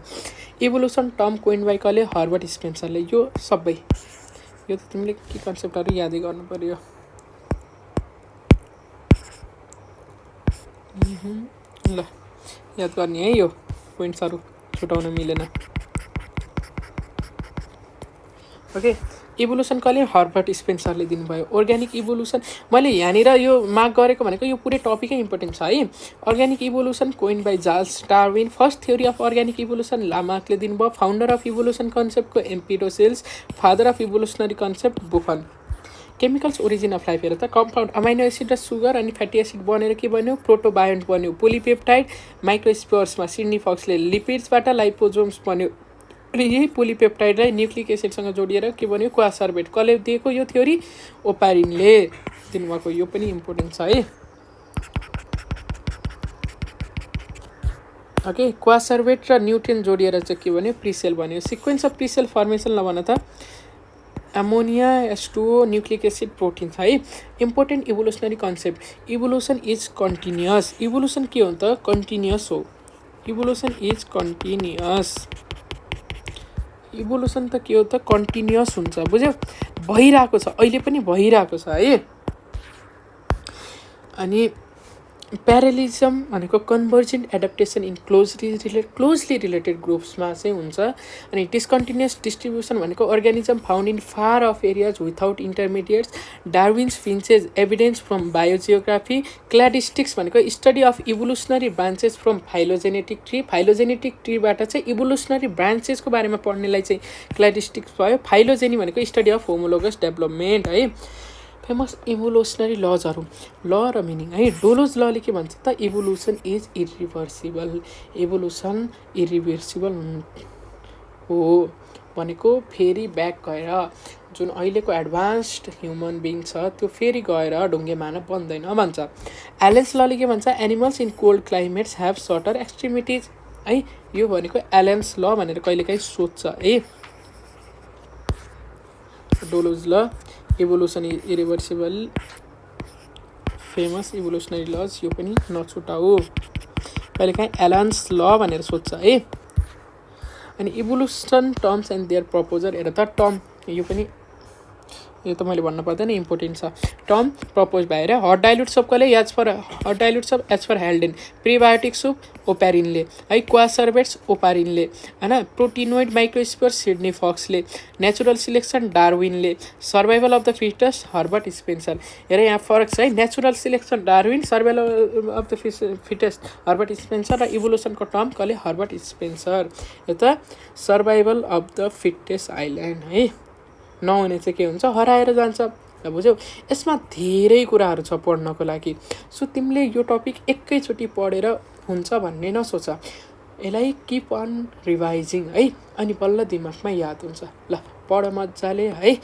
इभोल्युसन टर्म कोइन बाइ कसले हर्बर्ट स्पेन्सरले यो सबै यो त तिमीले के कन्सेप्टहरू यादै गर्नु पर्यो ल याद गर्ने है यो पोइन्ट्सहरू छुटाउन मिलेन ओके इभोल्युसन कसले हर्बर्ट स्पेन्सरले दिनुभयो अर्ग्यानिक इभोल्युसन मैले यहाँनिर यो मार्क गरेको भनेको यो पुरै टपिकै इम्पोर्टेन्ट छ है organic evolution coin by Charles Darwin first theory of organic evolution लामार्कले दिनुभयो फाउन्डर अफ इभोल्युसन कन्सेप्टको Empedocles father of evolutionary concept Buffon chemicals origin of life हेर त कम्पाउन्ड अमाइनो एसिड र सुगर अनि फ्याटी एसिड बनेर के बन्यो प्रोटोबायोन्ट बन्यो पोलिपेप्टाइड माइक्रोस्पोर्समा सिडनी फक्सले लिपिड्सबाट लाइपोजोम्स बन्यो अनि यही पोलिपेप्टाइडलाई न्युक्लिक एसिडसँग जोडिएर के बन्यो कोआसर्भेट कसले दिएको यो थ्योरी ओपारिनले दिनुभएको यो पनि इम्पोर्टेन्ट छ है ओके कोआसर्भेट र न्युट्रिन जोडिएर चाहिँ के भन्यो प्रिसेल भन्यो सिक्वेन्स अफ प्रिसेल फर्मेसन ल भन त ammonia H2O nucleic acid protein है important evolutionary concept evolution is continuous evolution के हो त कन्टिन्युअस हो इभोल्युसन इज कन्टिन्युअस इभोल्युसन त के हो त कन्टिन्युअस हुन्छ बुझ्यौ भइरहेको छ अहिले पनि भइरहेको छ है अनि प्यारलिजम भनेको convergent adaptation in closely related ग्रुप्समा चाहिँ हुन्छ। अनि डिस्कन्टिन्युस डिस्ट्रिब्युसन भनेको organism found in far of areas without intermediates. Darwin's finches evidence from biogeography. Cladistics भनेको study of evolutionary branches from phylogenetic tree. Phylogenetic ट्रीबाट चाहिँ इभोल्युसनरी ब्रान्चेसको बारेमा पढ्नेलाई चाहिँ क्ल्याडिस्टिक्स भयो। फाइलोजेनी भनेको स्टडी अफ होमोलोगस डेभलपमेन्ट है। फेमस इभोल्युसनरी लजहरू, ल र मिनिङ है। डोलोज लले के भन्छ त, evolution is irreversible. Evolution irreversible हो भनेको फेरि ब्याक गएर जुन अहिलेको एडभान्स्ड ह्युमन बिङ छ त्यो फेरि गएर ढुङ्गे मानव बन्दैन भन्छ। एलेन्स लले के भन्छ, animals in cold climates have shorter extremities है। यो भनेको एलेन्स ल भनेर कहिलेकाहीँ सोध्छ है। डोलोज ल, इभोल्युसन इरिभर्सिबल, फेमस इभोल्युसनरी लज, यो पनि नछुटाऊ। कहिलेकाहीँ एलान्स ल भनेर सोध्छ है। अनि evolution terms and their proposer, हेर त टर्म, यो पनि यो त मैले भन्नु पर्दैन, इम्पोर्टेन्ट छ। टर्म प्रपोज भएर हट डाइल्युट सप कसले, hot dilute soup as for Haldane. Prebiotic soup ओप्यारिनले है। कोआसर्भेट्स ओपारिनले होइन। प्रोटिनोइड माइक्रोस्पोर सिडनी फक्सले। नेचुरल सिलेक्सन डार्विनले। Survival of the fittest Herbert Spencer. हेर यहाँ फरक छ है, natural selection Darwin, survival of the fittest Herbert Spencer, र इभोल्युसनको टर्म कसले, हर्बर्ट स्पेन्सर। यो त survival of the fittest island है। नहुने चाहिँ के हुन्छ, हराएर जान्छ। बुझ्यौ, यसमा धेरै कुराहरू छ पढ्नको लागि। सो तिमीले यो टपिक एकैचोटि पढेर हुन्छ भन्ने नसोच, यसलाई किप अन रिभाइजिङ है, अनि बल्ल दिमागमा याद हुन्छ। ल पढ मजाले है।